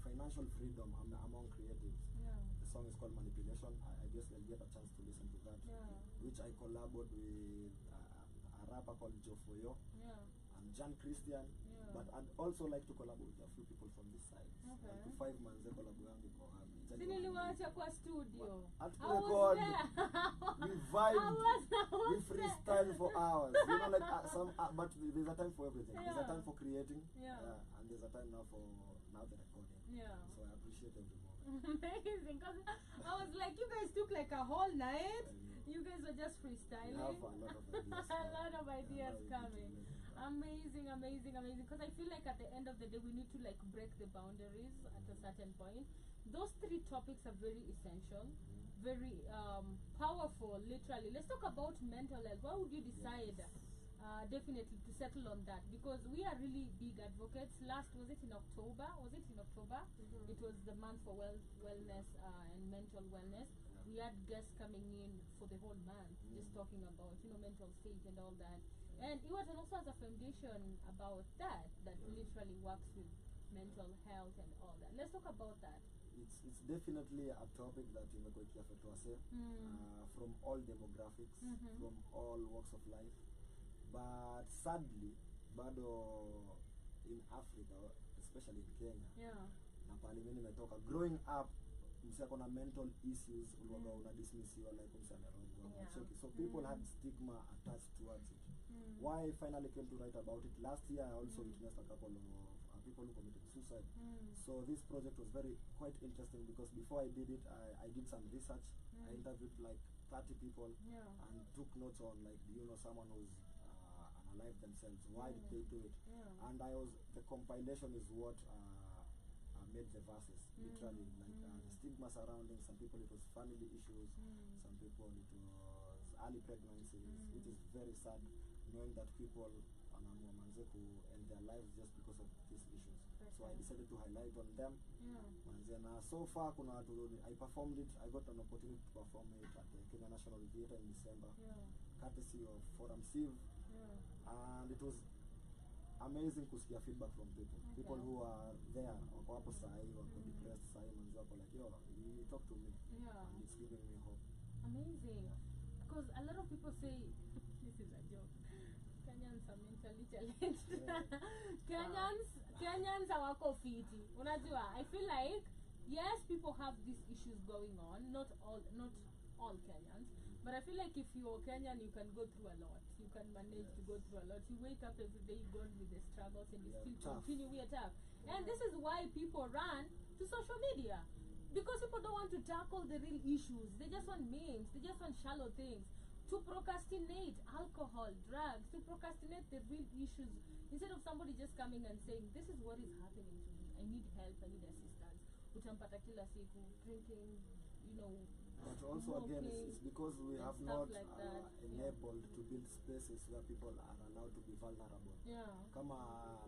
financial freedom among creatives. Yeah. The song is called Manipulation. I guess I'll get a chance to listen to that. Yeah. Which I collaborated with a rapper called Joe Foyo Yeah. and Jan Christian. Yeah. But I'd also like to collaborate with a few people from this side. Okay. Like to 5 months they collaborate with Si niliwacha kwa studio. At I was record, there. we vibed, I was we there. freestyle for hours. You know, like but there's a time for everything. There's a Yeah. time for creating, Yeah. and there's a time now for the recording. Yeah. So I appreciate every moment. Amazing, because I was like, you guys took like a whole night. You guys were just We freestyling. have a lot of ideas. A lot of ideas Yeah, coming. Amazing, amazing, amazing. Because I feel like at the end of the day, we need to like break the boundaries at a certain point. Those 3 topics are very essential, very powerful. Literally, let's talk about mental health. Why would you decide? Definitely to settle on that, because we are really big advocates. Last, was it in October? It was the month for wellness and mental wellness. We had guests coming in for the whole month, just talking about mental state and all that. And Iwatan also has a foundation about that literally works with mental health and all that. Let's talk about that. It's definitely a topic that imekuwa ikiaffect wase from all demographics, from all walks of life. But sadly, bado in Africa, especially in Kenya, Yeah. na pale mimi nimetoka, growing up, msi akona mental issues, ulwaga una dismissiwa like msi amerogwa, Yeah. unacheki. So people had stigma attached towards it. Why I finally came to write about it, last year I also witnessed a couple of people who committed suicide. So this project was quite interesting, because before I did it, I did some research. I interviewed like 30 people Yeah. and took notes on, like, do you know someone who's unalive themselves? Why did they do it? Yeah. And the compilation is what made the verses, literally, like the stigma surrounding some people. It was family issues, some people it was early pregnancies, which is very sad, knowing that people wanaamua manze ku end their lives just because of these issues. So I decided to highlight on them. Yeah. Manze, na so far kuna watu, I performed it. I got an opportunity to perform it at the Kenya National Theatre in December, Yeah. courtesy of Forum Civ, Yeah. and it was amazing kusikia feedback from people. People who are there, wako hapo sahi, wako depressed sahi, manzi wako like, yo, you talk to me. Yeah. And it's giving me hope. Amazing. Because a lot of people say, this is a joke, Kenyans are mentally challenged. Kenyans hawako fiti. Unajua, I feel like, yes, people have these issues going on, not all Kenyans, but I feel like if you're Kenyan, you can go through a lot. You can manage to go through a lot. You wake up every day, you go on with the struggles, and you still tough. continue. We are tough. And this is why people run to social media. Because people don't want to tackle the real issues. They just want memes. They just want shallow things. To procrastinate alcohol, drugs, to procrastinate the real issues. Instead of somebody just coming and saying, this is what is happening to me. I need help. I need assistance. Utampata kila siku, drinking, But also again, it's because we and have stuff not like that. enabled to build spaces where people are allowed to be vulnerable. Yeah. Kama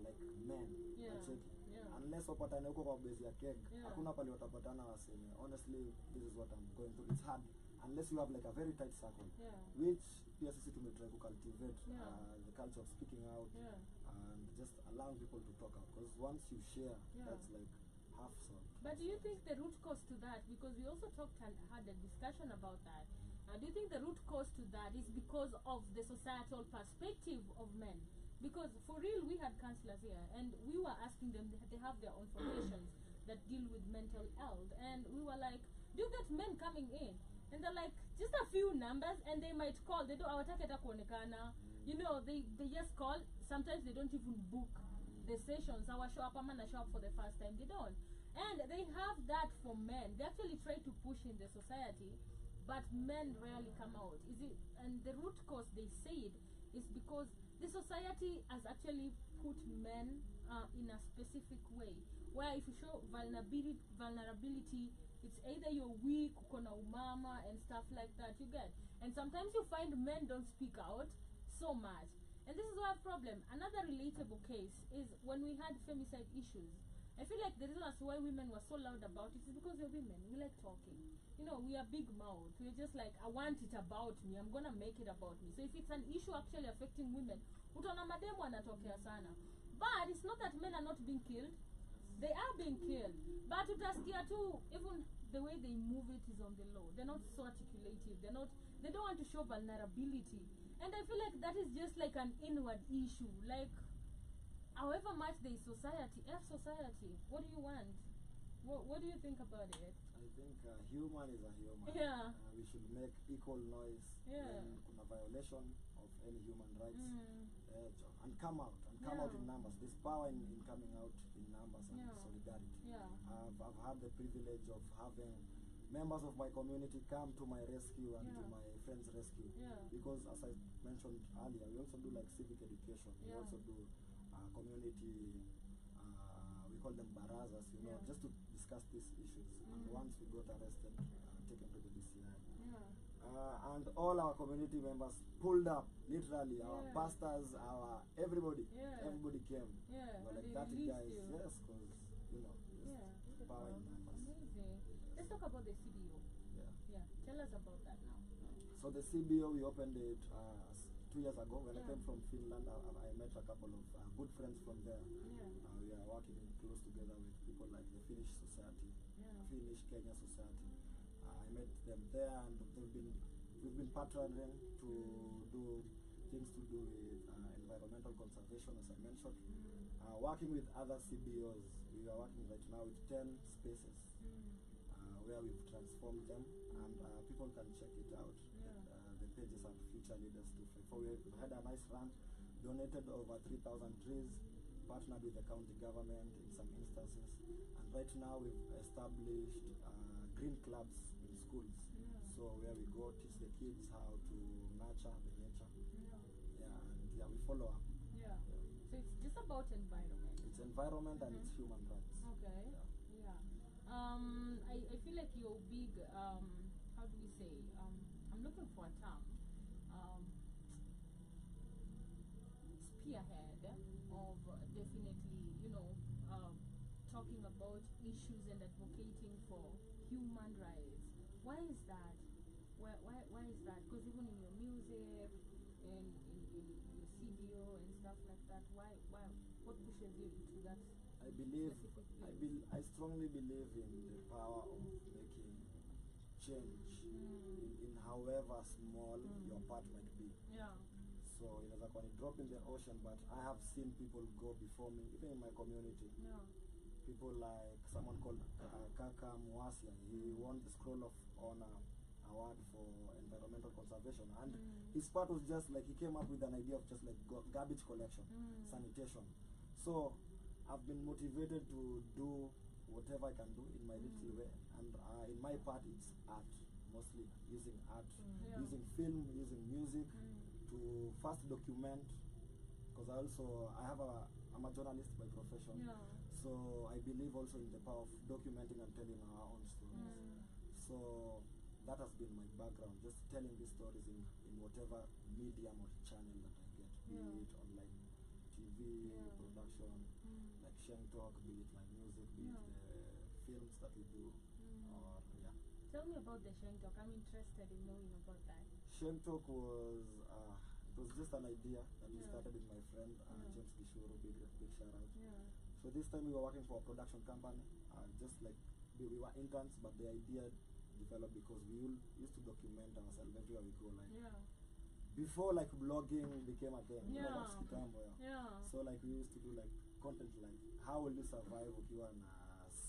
like men, Yeah. unacheki. Yeah. Unless wapatane huko kwa base ya keg, Yeah. hakuna pale watapatana waseme, honestly, this is what I'm going through. It's hard unless you have like a very tight circle, Yeah. which pia sisi tumetry to cultivate Yeah. the culture of speaking out Yeah. and just allowing people to talk out, because once you share, Yeah. that's like half solved. But do you think the root cause to that, because we also talked and had a discussion about that, do you think the root cause to that is because of the societal perspective of men? Because for real, we had counselors here, and we were asking them, they have their own foundations that deal with mental health, and we were like, do you get men coming in and they're like just a few numbers, and they might call. They don't hawataki hata kuonekana. You know, they just call. Sometimes they don't even book the sessions. Our show up, I'm gonna show up for the first time. They don't, and they have that for men. They actually try to push in the society, but men rarely come out. Is it? And the root cause, they said, is because the society has actually put men in a specific way, where if you show vulnerability, it's either you're weak, ukona umama, and stuff like that. You get, and sometimes you find men don't speak out so much, and this is our problem. Another relatable case is when we had femicide issues. I feel like the reason as to why women were so loud about it is because we're women. We like talking. You know, we are big mouth. We're just like, I want it about me. I'm gonna make it about me. So if it's an issue actually affecting women, utaona mademu anatokea sana. But it's not that men are not being killed. They are being killed. But utasikia too, even the way they move it is on the low. They're not so articulative. They don't want to show vulnerability. And I feel like that is just like an inward issue. Like, however much there is society, society, what do you want? What do you think about it? I think human is a human. Yeah. We should make equal noise when kuna violation of any human rights. And come out in numbers. There's power in coming out in numbers and solidarity. Yeah. I've had the privilege of having members of my community come to my rescue and to my friend's rescue. Because as I mentioned earlier, we also do like civic education. We also do community, we call them barazas, you know, just to discuss these issues. And once we got arrested, taken to the DCI. And all our community members pulled up, literally, our pastors, everybody came. We're like, that guys, yes, because, you know, just power in numbers. Amazing. Let's talk about the CBO. Yeah. Tell us about that now. So the CBO, we opened it 2 years ago. When I came from Finland, I met a couple of good friends from there. We are working close together with people like the Finnish Society, Finnish Kenya Society. I met them there, and we've been partnering to do things to do with environmental conservation, as I mentioned. Working with other CBOs, we are working right now with 10 spaces where we've transformed them, and people can check it out. The pages are Future Leaders 254. We had a nice run, donated over 3,000 trees, partnered with the county government in some instances, and right now we've established green clubs in schools. So where we go teach the kids how to nurture the nature. And we follow up. So it's just about environment. It's environment and it's human rights. Okay. I feel like you're big, how do we say, I'm looking for a term, spearhead of definitely, you know, talking about issues and advocating for human rights. Why is that? Why is that? Because even in your music, in your CBO and stuff like that, what pushes you into that? I strongly believe in the power of making change in however small your part might be. So it's like when you drop in the ocean, but I have seen people go before me, even in my community. People like someone called Kaka Muasia. He won the Scroll of Honor award for environmental conservation, and his part was just like he came up with an idea of just like garbage collection, sanitation. So I've been motivated to do whatever I can do in my little way, and in my part it's art, mostly using art, using film, using music to first document, because I'm a journalist by profession, so I believe also in the power of documenting and telling our own stories. So that has been my background, just telling these stories in whatever medium or channel that I get, be it online TV, production, like Sheng Talk, be it my music, be it the films that we do, or Tell me about the Sheng Talk. I'm interested in knowing about that. Sheng Talk was just an idea that we started with my friend James Gishuru, big shout out. So this time we were working for a production company, just like we were interns, but the idea developed because we used to document ourselves everywhere we go, like before like blogging became a thing. So like we used to do like content like how will you survive ukiwa na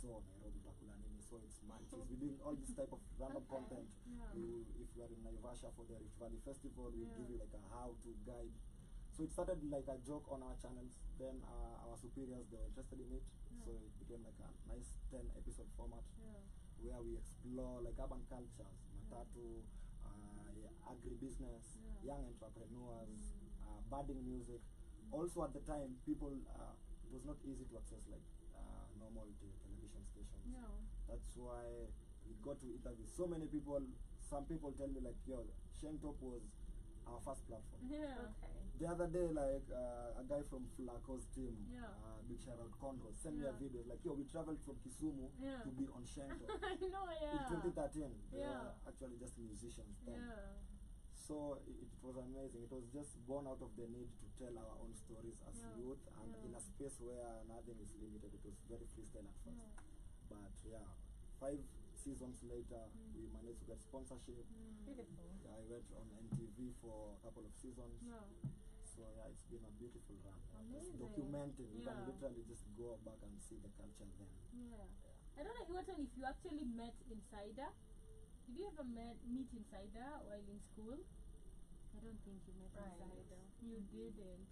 so Nairobi utakula nini, so it's munchies. We're doing all this type of random content. If you are in Naivasha for the Rift Valley Festival, we'll give you like a how-to guide. So it started like a joke on our channels. Then our superiors, they were interested in it. So it became like a nice 10-episode format where we explore like urban cultures, matatu, agribusiness, young entrepreneurs, budding music. Also at the time, people, it was not easy to access like normal television stations. That's why we got to interview so many people. Some people tell me like, yo, Shentop was our first platform. The other day, like a guy from Flaco's team, big shout out Conro, sent me a video like, yo, we traveled from Kisumu to be on Shento. I know, In 2013, they were actually just musicians then. So it was amazing. It was just born out of the need to tell our own stories as youth, and in a space where nothing is limited. It was very freestyle at first. But 5 seasons later, we managed to get sponsorship. Beautiful. I went on NTV for a couple of seasons. So it's been a beautiful run. Just documenting. You can literally just go back and see the culture then. I don't know, Iwaton, if you actually met Insider. Did you ever meet Insider while in school? I don't think you met Insider. You didn't.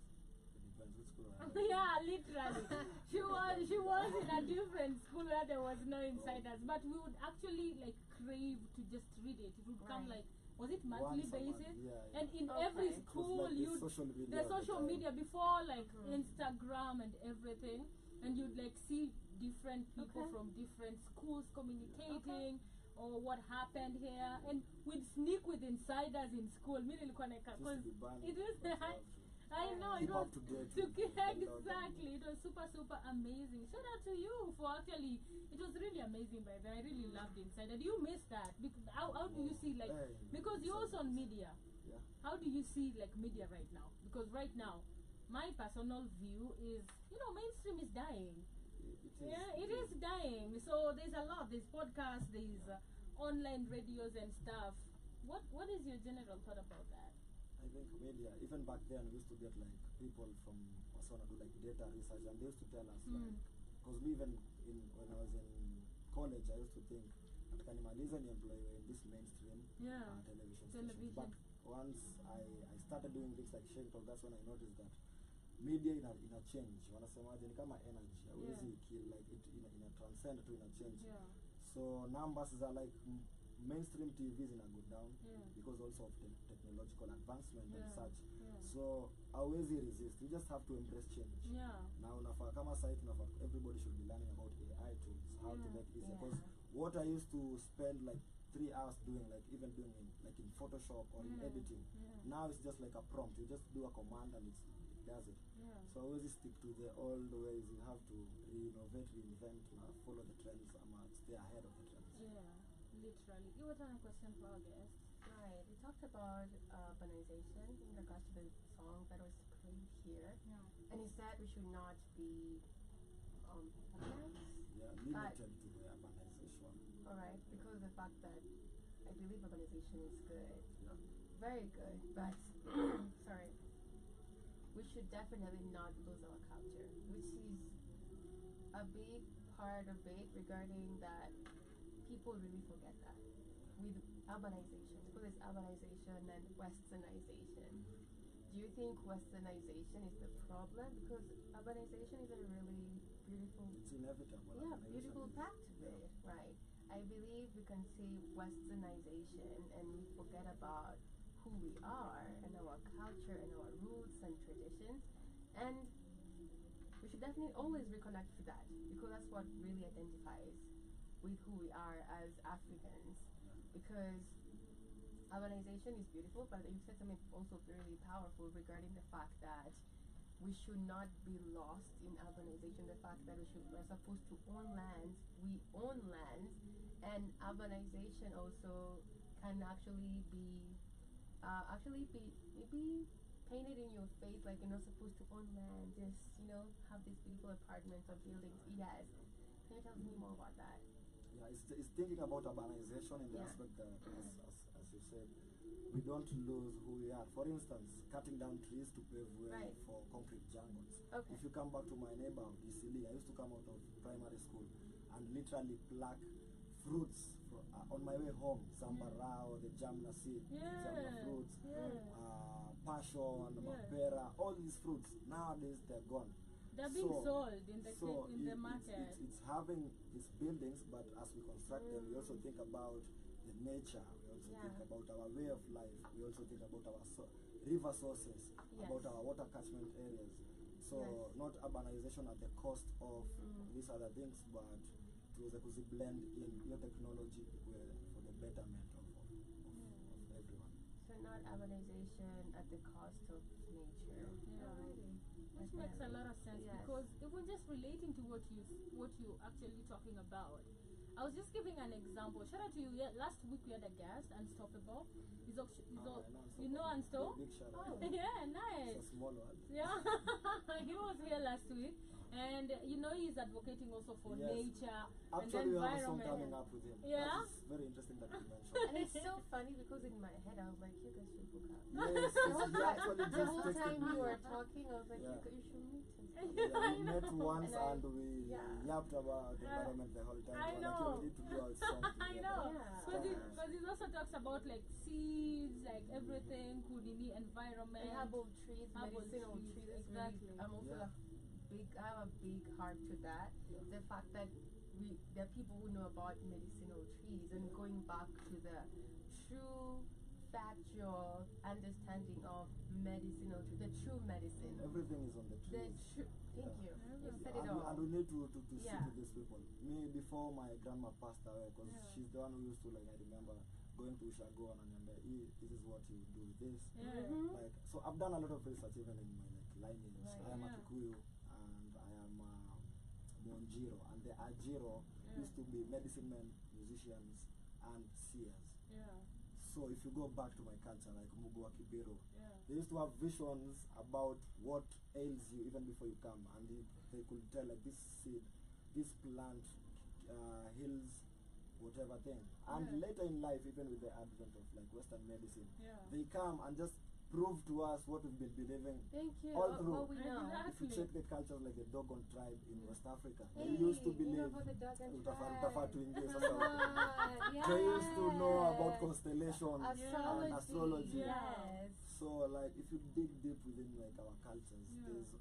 It depends which school I Yeah, literally. she was in a different school where there was no Insiders, but we would actually like crave to just read it. It would come like, was it monthly Once a month, basis? yeah. And in every It was school like the you'd social media the at the social time. media before like Instagram and everything, and you'd like see different people from different schools communicating or what happened here, and we'd sneak with Insiders in school. Just to be banned, it was but you have to I know it keep was up to date to with exactly. It was super amazing. Shout out to you for actually. It was really amazing. By the way, I really loved Insider. Do you miss that? Because how do you see like, because you're also on media. How do you see like media right now? Because right now, my personal view is, mainstream is dying. It is dying. So there's a lot. There's podcasts. There's online radios and stuff. What is your general thought about that? I think media, even back then, we used to get like people from Wasana do like data research, and they used to tell us like, because me even when I was in college, I used to think at Kanimaliza ni employee in this mainstream television stations. But once I started doing things like Shane Talk, that's when I noticed that media in a change. Wanasemaje ni kama energy. Hawezi kill, like it in a transcend to in a change. So numbers are like mainstream TVs in a go down because also of technological advancement and such. So hawezi resist. You just have to embrace change. Now unafaa kama site unafaa everybody should be learning about AI tools, how to make easier. Because what I used to spend like 3 hours doing, like even doing in Photoshop or in editing, now it's just like a prompt. You just do a command and it does it. So I always stick to the old ways. You have to reinnovate, reinvent, follow the trends, stay ahead of the trends. Literally. You were on a question for our guest. Right. We talked about urbanization in regards to the song that was played here. And he said we should not be Limited to the urbanization. Alright, because of the fact that I believe urbanization is good. Very good, but sorry. We should definitely not lose our culture, which is a big part of it regarding that people really forget that with urbanization, because it's urbanization and westernization. Do you think westernization is the problem? Because urbanization is a really beautiful, it's inevitable. Beautiful path to it, right? I believe we can say westernization and we forget about who we are and our culture and our roots and traditions, and we should definitely always reconnect to that, because that's what really identifies with who we are as Africans. Because urbanization is beautiful, but you said something also really powerful regarding the fact that we should not be lost in urbanization. The fact that we're supposed to own lands, we own lands, and urbanization also can actually be maybe painted in your face, like you're not supposed to own land, just have these beautiful apartments or buildings. Yes. Can you tell me more about that? It's thinking about urbanization in the aspect that, as you said, we don't lose who we are. For instance, cutting down trees to pave way for concrete jungles. If you come back to my neighborhood, Isili, I used to come out of primary school, and literally pluck fruits on my way home. Sambarao, the jamna seed, jamna fruits, passion, mapera, all these fruits. Nowadays they're gone. They're being sold in the market. It's having its buildings, but as we construct them, we also think about the nature. We also think about our way of life. We also think about our river sources, about our water catchment areas. So not urbanization at the cost of these other things, but to blend in your technology for the betterment of everyone. So not urbanization at the cost of nature. Which makes a lot of sense because even just relating to what you actually talking about. I was just giving an example. Shout out to you. Last week we had a guest, Unstoppable. You know Unstoppable? Big shout Oh, out. yeah, nice. It's a small one. Yeah, he was here last week, and he's advocating also for nature Actually, and we have a song environment. coming up with him. Yeah? It's very interesting that you mentioned. And it's so funny because in my head I was like, you guys should hook up. Yes, he actually The just whole texted time me. you were talking, I was like, Yeah. you should meet him. Yeah, we met once And and we yapped about the environment the whole time. I We were know. like, we need to do our song together. I know, Yeah. because it also talks about like seeds, like everything, could in the environment. And herbal trees, Herbal medicinal trees, trees. That's exactly. really, I'm also I have a big heart to that. Yeah. The fact that there are people who know about medicinal trees and going back to the true factual understanding of medicinal trees, the true medicine. Everything is on the trees. Thank you. You said it And all. we need to speak Yeah. to these people. Me, before my grandma passed away, because she's the one who used to, like, I remember going to Ushago and this is what you do with this. Like, so I've done a lot of research even in my lineage. I am a Kikuyu and I am Monjiro, and the Ajiro used to be medicine men, musicians, and seers. So if you go back to my culture, like Mugu wa Kibero, they used to have visions about what ails you even before you come, and they could tell, like, this seed, this plant heals whatever thing. And later in life, even with the advent of like Western medicine, they come and just prove to us what we've been believing Thank you. all What through. we know. If you check the cultures like the Dogon tribe in West Africa, Hey, they used to you know believe about the Dogon Utafa tribe. tuingie Come sasa. on, They used to know about yes. constellations Astrology. and astrology. Yes. So like if you dig deep within like our cultures, there's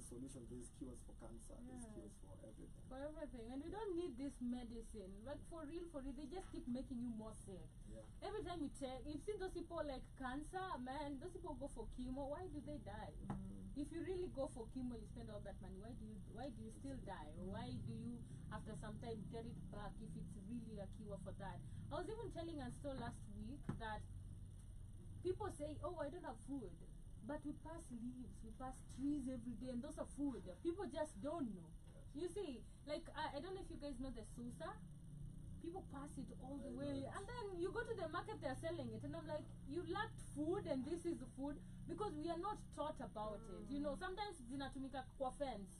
solutions, there's cures for cancer, there's cures for everything. For everything, and we don't need this medicine. Like for real, they just keep making you more sick. Yeah. Every time you check, you've seen those people like cancer, man. Those people go for chemo. Why do they die? If you really go for chemo, you spend all that money. Why do you still die? Or why do you after some time get it back if it's really a cure for that? I was even telling Ansto last week that people say, "Oh, I don't have food," but we pass leaves, we pass trees every day, and those are food. People just don't know. You see, like I don't know if you guys know the Susa. People pass it all the way, and then you go to the market, they're selling it, and I'm like, you lacked food, and this is the food because we are not taught about it. You know, sometimes zinatumika kwa fence.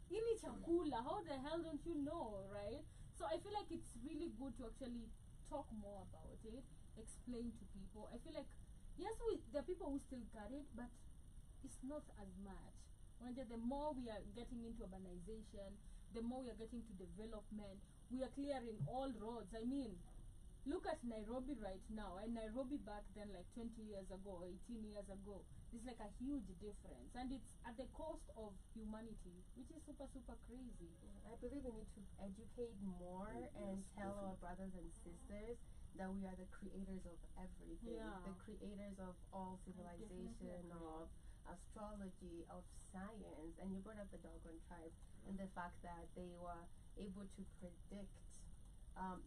Ini chakula, how the hell don't you know, right? So I feel like it's really good to actually talk more about it, explain to people. I feel like yes, there are people who still got it, but it's not as much. The more we are getting into urbanization, the more we are getting to development, we are clearing all roads. I mean, look at Nairobi right now, and Nairobi back then, like 20 years ago, 18 years ago. There's like a huge difference, and it's at the cost of humanity, which is super, super crazy. I believe we need to educate more and tell our brothers and sisters that we are the creators of everything, the creators of all civilization, of astrology, of science. And you brought up the Dogon tribe and the fact that they were able to predict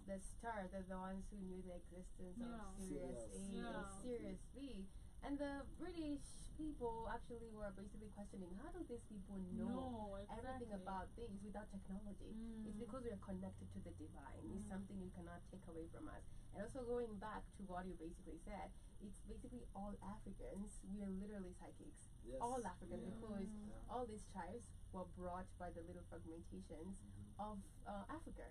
the stars. They're the ones who knew the existence of Sirius A and Sirius B. And the British people actually were basically questioning, how do these people know everything about things without technology? It's because we are connected to the divine. It's something you cannot take away from us. And also going back to what you basically said, it's basically all Africans. We are literally psychics. Yes. All Africans, because all these tribes were brought by the little fragmentations of Africa.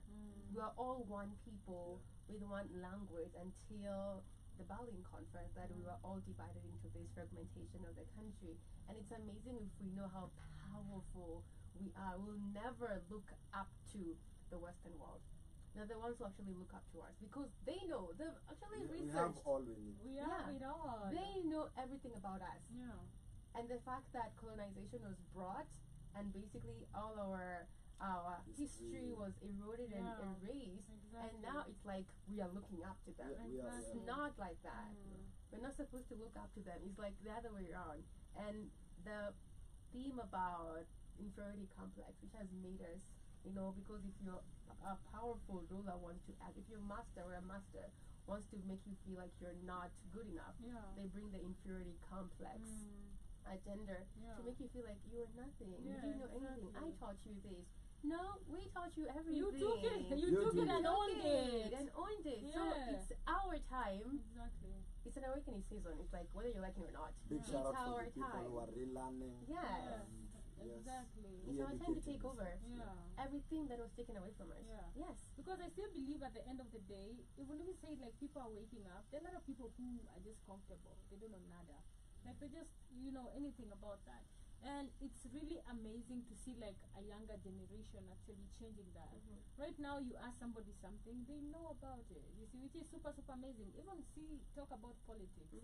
We are all one people with one language until the Berlin Conference, that we were all divided into this fragmentation of the country. And it's amazing if we know how powerful we are. We'll never look up to the Western world. They're the ones who actually look up to us because they know, they've actually We researched. have all we need. We have it all. They know everything about us. Yeah. And the fact that colonization was brought and basically all our history was eroded and erased, and now it's like we are looking up to them. It's not like that. We're not supposed to look up to them. It's like the other way around. And the theme about inferiority complex, which has made us, because if you're a powerful ruler wants to act, if your master or a master wants to make you feel like you're not good enough, they bring the inferiority complex agenda to make you feel like you're nothing. You didn't know anything. I taught you this. No, we taught you everything. You took it. You took it and owned it. And owned it. So it's our time. Exactly. It's an awakening season. It's like whether you like it or not. Big It's shout out our for the people time. who are relearning. Yes. Exactly. It's our time to take over Yeah. everything that was taken away from us. Yeah. Yes. Because I still believe at the end of the day, even if we say like people are waking up, there are a lot of people who are just comfortable. They don't know nada. Like they just anything about that. And it's really amazing to see like a younger generation actually changing that. Right now you ask somebody something, they know about it. You see, which is super amazing. Even talk about politics.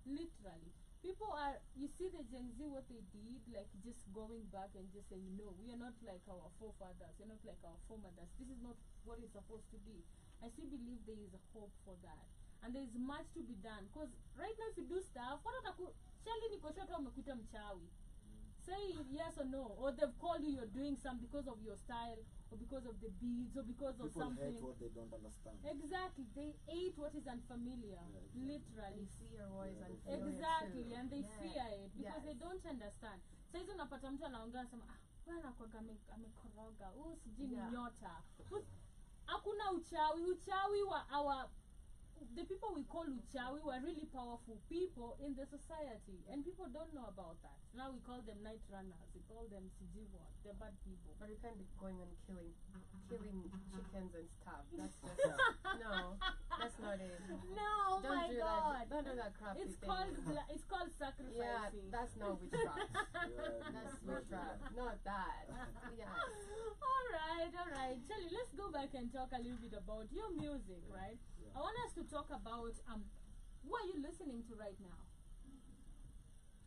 Literally. People are, you see the Gen Z, what they did, like just going back and just saying, no, we are not like our forefathers, we're not like our foremothers. This is not what it's supposed to be. I still believe there is a hope for that. And there is much to be done. Because right now if you do stuff, say yes or no, or they've called you, you're doing something because of your style, or because of the beads, or because of People something. hate what they don't understand. Exactly, they hate what is unfamiliar, literally. They fear what is unfamiliar. Exactly, too. and they fear it because Yes. they don't understand. Saizi unapata mtu anaongea sema bwana kwaga amekoroga, sijui ni nyota. Hakuna uchawi wa our the people we call uchawi were really powerful people in the society, and people don't know about that. Now we call them night runners, we call them sijiwa, they're bad people. But you can't be going and killing chickens and stuff. That's just no, that's not it. No, Don't my do God. that. Don't do that crafty It's thing. it's called sacrificing. Yeah, that's not witchcraft. That's not witchcraft. Not that. Yeah. All right. Charlie, let's go back and talk a little bit about your music, right? I want us to talk about what are you listening to right now?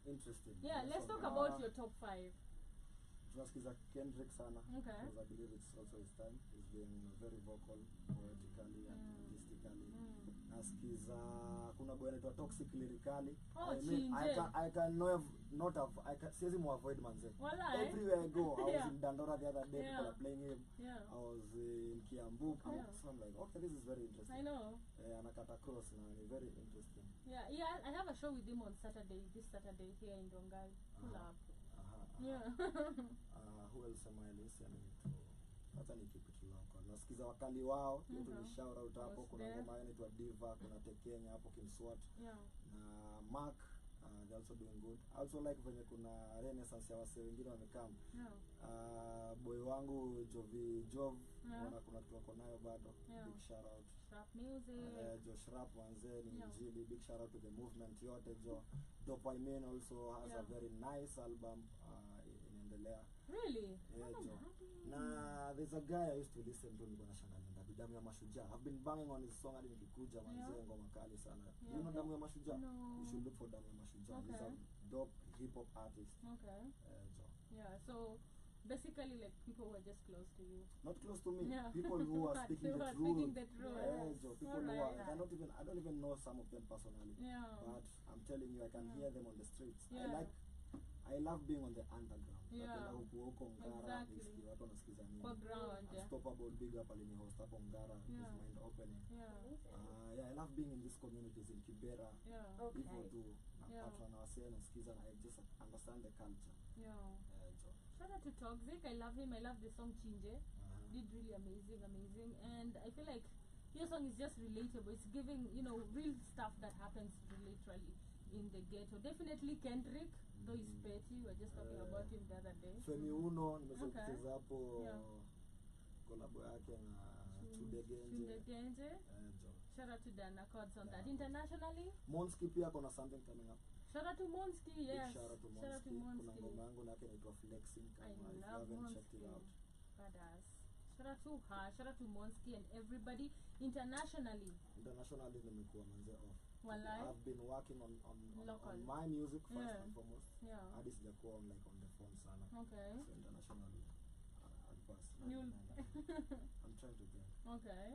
Interesting. Yeah, let's talk about your top 5. Tunasikiza Kendrick sana. Okay. Because I believe it's also his time. He's being very vocal, poetically and artistically. Nasikiza kuna boy anaitwa Toxic lyrically. I can not have siwezi mu avoid manze. Everywhere I go, I was in Dandora the other day, people are playing him. I was in Kiambu. So I'm like, okay, this is very interesting. I know. Anakata cross now, very interesting. Yeah, I have a show with him on this Saturday here in Rongai. Pull up. Yeah. Who else am I listening to? Hata nikipitia huko. Nasikiza wakali wao, yetu ni shout out hapo, kuna ngoma inaitwa Diva, kuna Tekenya hapo Kimswat. Na Mark, they're also doing good. I also like venye kuna renaissance ya wase wengine wamekam. Boy wangu Jov, kuna kitu wako nayo bado. Big shout out. Rap music. Josh Rap manze ni Injili. Big shout out to the movement yote jo. Dopamine also has a very nice album inaendelea. Really? Yeah, jo. Na there's a guy I used to listen to, nilikuwa nashangaa Damu ya Mashujaa. I've been banging on his song hadi nikikuja manze ngoma kali sana. You know Damu ya Mashujaa? No. You should look for Damu ya Mashujaa. Okay. He's a dope hip hop artist. Okay. Jo. Yeah, so basically like people who are just close to you. Not close to me. People who are speaking the truth. Yeah, jo. People who are I don't even know some of them personally. But I'm telling you, I can hear them on the streets. I love being on the underground. Huko Ngara, watu wanasikiza nini. Unstoppable, big up alinihost hapo Ngara, his mind opening. I love being in these communities in Kibera. People too. Napatwa na wasee nasikiza na I just understand the culture. Shout out to Toxic. I love him. I love the song Chinje. Did really amazing. And I feel like your song is just relatable. It's giving, real stuff that happens literally in the ghetto. Definitely Kendrick, though he's petty. We were just talking about him the other day. Femi Uno, nimeshakucheza hapo kolabo yake na Chude Genje. Shout out to Dan Accords on that. Internationally, Monski pia kuna something coming up. Shout out to Monski, yes. Shout out to Monski. Kuna ngoma yangu na yake inaitwa Flexing, kama if you haven't checked it out. Badass. Shout out to her, shout out to Monsky and everybody internationally. Internationally nimekuwa manze off. Walai. I've been working on Local. my music first Yeah. and foremost. Yeah. Hadi sijakuwa on like on the phone sana. Okay. So internationally I'll pass. You'll I'm trying to think. okay.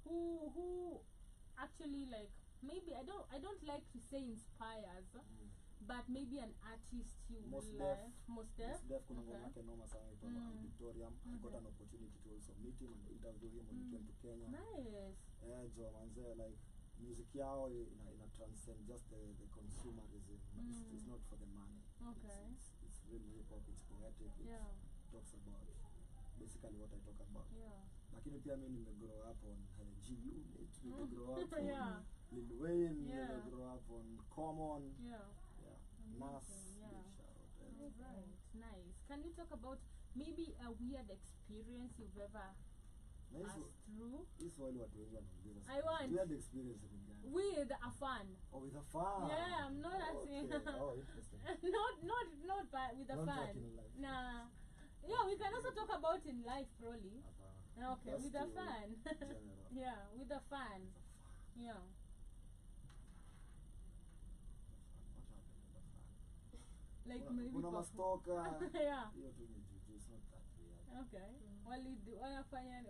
Who actually, like, maybe I don't like to say inspires, but maybe an artist you Most like. Most deaf. kuna ngoma Okay. yake noma sana inaitwa Victorium. I got an opportunity to also meet him and interview him when he came to Kenya. Nice. Jo manze, like music yao ina transcend just the consumerism. It's not for the money. Okay. It's really hip hop, it's poetic. It Yeah. talks about basically what I talk about. Yeah. Lakini pia mimi nimegrow up on G-Unit, nimegrow up on Yeah. Lil Wayne, Yeah. nimegrow up on Common. Yeah. Yeah. Amazing, Nas, yeah. big shout out. Right. Nice. Can you talk about maybe a weird experience you've ever Na hizo passed through hizo wale watu wengi wanauliza. I want- You had the experience in Ghana. with a fan? Oh, with a fan. Yeah, I'm not asking. Okay. Oh, interesting. not with a Not fan. like in life. Nah. Yeah, we can also talk about in life, probably. Hapana. Okay, That's with a too fan. general. Yeah, with a fan. With a fan. Yeah. What happened with the fan? Like Kuna- maybe kuna mastoka. Yeah. Hiyo tu ni juju, it's not that weird. Okay.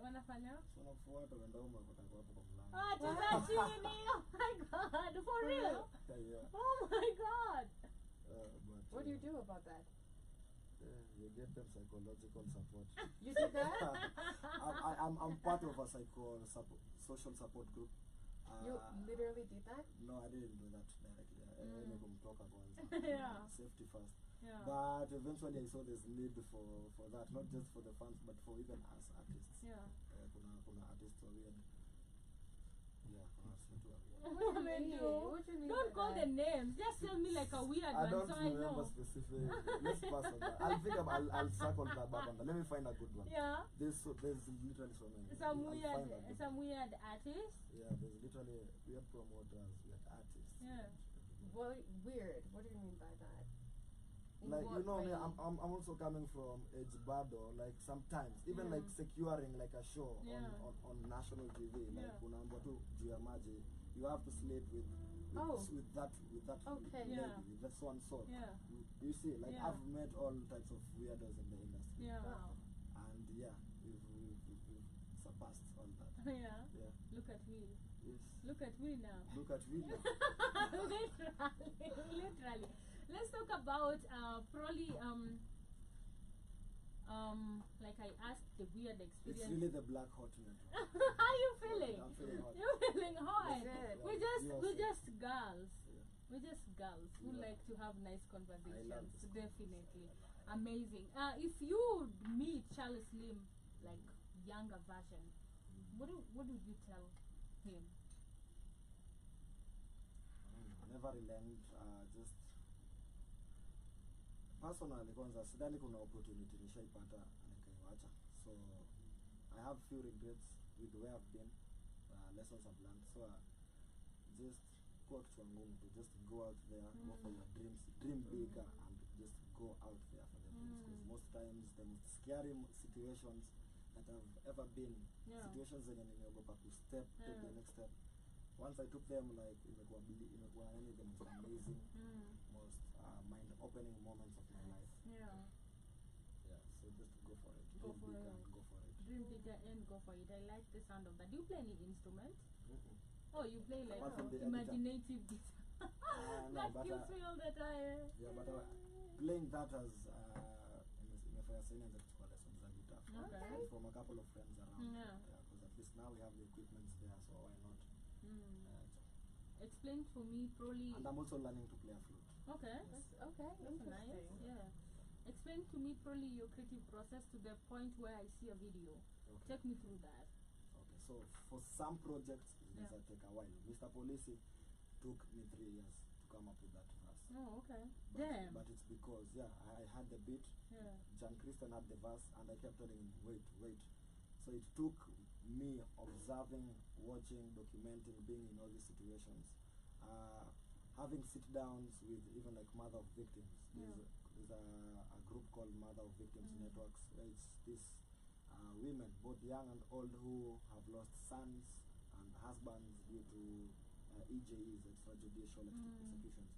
Wanafanya? So unafuata uenda huko kutaka hapo kwa mlango. Ah, cheza chini. Oh my god. For real? Yeah. Oh my god. But, What do you do about that? You get them psychological support. You did that? I'm part of a social support group. You literally did that? No, I didn't do that directly. I kumtoka kwanza. Yeah. Safety first. Yeah. But eventually I saw there's need for that, not just for the fans, but for even us artists. Yeah. Kuna artists who are weird. Yeah, kuna artists who are weird. What do you do? What do you mean Don't by call that? the names. Just tell me like a weird I one don't so I remember know. specific. Let's pass on that. I'll circle that back on that. Let me find a good one. Yeah. There's literally so many. Some I'll find a good some one. weird artist. Yeah, there's literally weird promoters, weird artists. Yeah. Weird. What do you mean by that? In Like what you know, way? I'm also coming from Edge Bado. Like sometimes even like securing like a show Yeah. on national TV. Like Yeah. unaambiwa tu juu ya maji, you have to sleep with Oh. with that Okay. lady, Yeah. with that so and so. Yeah. You see, like Yeah. I've met all types of weirdos in the industry, Yeah. Wow. and yeah, we've surpassed all that. Yeah. Yeah. Look at me. Yes. Look at me now. Look at me now. Literally. Let's talk about probably like I asked the weird It's experience. really the black hot network. How you feeling? I'm feeling hot. You're feeling hot. Is it? We're just girls. Yeah. We're just girls who Yeah. like to have nice conversations. this Definitely. Amazing. If you meet Chaleslim, like younger version, what would you tell him? Never relent, just personally kwanza sidhani kuna opportunity nishaipata nikaiwacha, so I have few regrets with where I've been, lessons I've learned, so just kuwa kichwa ngumu to just go out there, go for your dreams, dream bigger and just go out there for the dreams, because most times the most scary situations that I've ever been, Yeah. situations zenye nimeogopa to step, take the Yeah. next step, once I took them, like imekuwa yani the most amazing, most mind-opening moments of my life. Yeah. Yeah, so just go for it. Go Dream for big it. and go for it. Dream bigger and go for it. I like the sound of that. Do you play any instrument? Mm-mm. Oh, you play like Apart from the imaginative guitar. No, That but kills me all the time. yeah, but playing that as imefanya sasa nianza kuchukua lessons za guitar Okay. from a couple of friends around. Yeah. Because at least now we have the equipment there, so why not? Explain to me probably. And I'm also learning to play a flute. Okay. Okay, That's nice. interesting. Yeah. Explain to me probably your creative process to the point where I see a video. Okay. Take me through that. Okay, so for some projects, it Yeah. does take a while. Mr. Polisi took me 3 years to come up with that verse. Oh, okay. But, Damn. but it's because, yeah, I had the beat, Yeah. Jan Christian had the verse, and I kept telling him, wait. So it took me observing, watching, documenting, being in all these situations, having sit-downs with even like Mother of Victims. There's a group called Mother of Victims Networks, where it's this women, both young and old, who have lost sons and husbands due to EJEs, extrajudicial executions.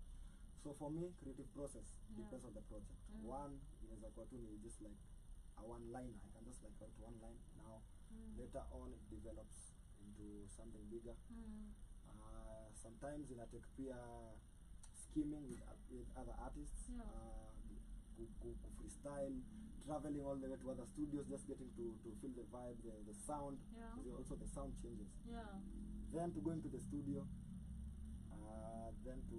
So for me, creative process depends on the project. One is a cartoon, is just like a one-liner. I can just like write one line now. Later on, it develops into something bigger. Sometimes in a take peer scheming with other artists, freestyle, traveling all the way to other studios, just getting to feel the vibe, the sound. Also the sound changes. Then to go into the studio, then to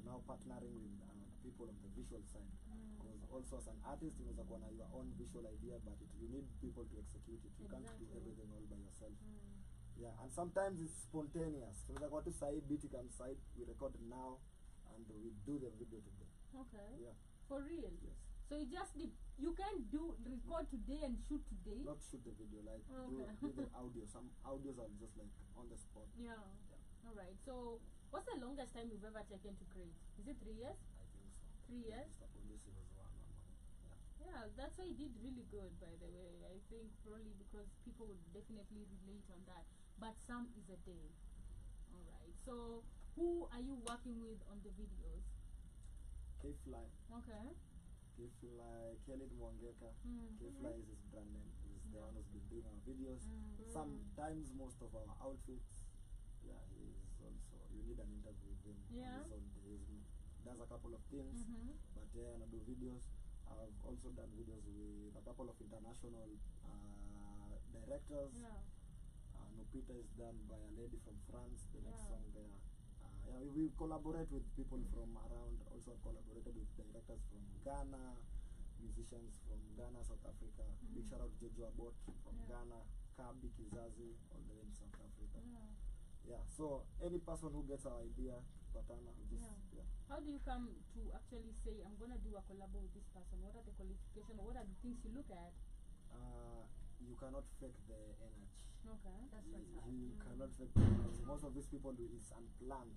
now partnering with people on the visual side. Because also as an artist, you know, on your own visual idea, but you need people to execute it. You can't do everything all by yourself. Yeah, and sometimes it's spontaneous. So like what to say, beat it and side, we record it now, and we do the video today. Okay. Yeah. For real? Yes. So you just you can't record today and shoot today? Not shoot the video, like do the audio. Some audios are just like on the spot. Yeah. Alright. So what's the longest time you've ever taken to create? Is it 3 years? I think so. 3 years? Mr. Police was one. Yeah, that's why he did really good, by the way. I think probably because people would definitely relate on that. But some is a day. Alright. So who are you working with on the videos? K-Fly. Okay. K-Fly, Kelly Mwangeka. K-Fly is his brand name. He's the one who's been doing our videos. Sometimes most of our outfits. Yeah, he's also, you need an interview with him on his own days. Does a couple of things, but I do videos. I've also done videos with a couple of international directors. Nupita is done by a lady from France, the next song there. We collaborate with people from around, also collaborated with directors from Ghana, musicians from Ghana, South Africa. Big shout out to Jojo Abot from Ghana, Kabi Kizazi, all the way in South Africa. Yeah, so any person who gets our idea, Patana, just, How do you come to actually say, I'm going to do a collab with this person? What are the qualifications? What are the things you look at? You cannot fake the energy. Okay, that's what's You cannot fake the energy. Most of these people do is unplanned.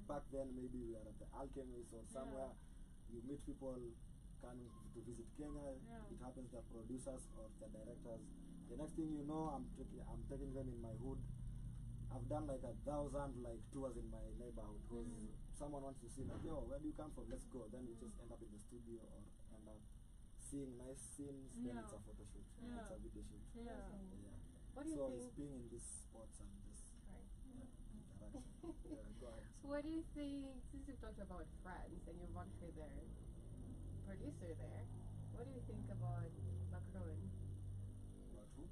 Back then, maybe we are at the Alchemist or somewhere. You meet people coming to visit Kenya. It happens they're producers or they're directors. The next thing you know, I'm taking them in my hood. I've done like 1,000 like tours in my neighborhood because someone wants to see like, yo, where do you come from? Let's go. Then we just end up in the studio or end up seeing nice scenes. Then it's a photo shoot. It's a video shoot. What do you so think? it's being in this sports and this interaction. Go ahead. So what do you think, since you've talked about France and you've worked with their producer there, what do you think about Macron? About who?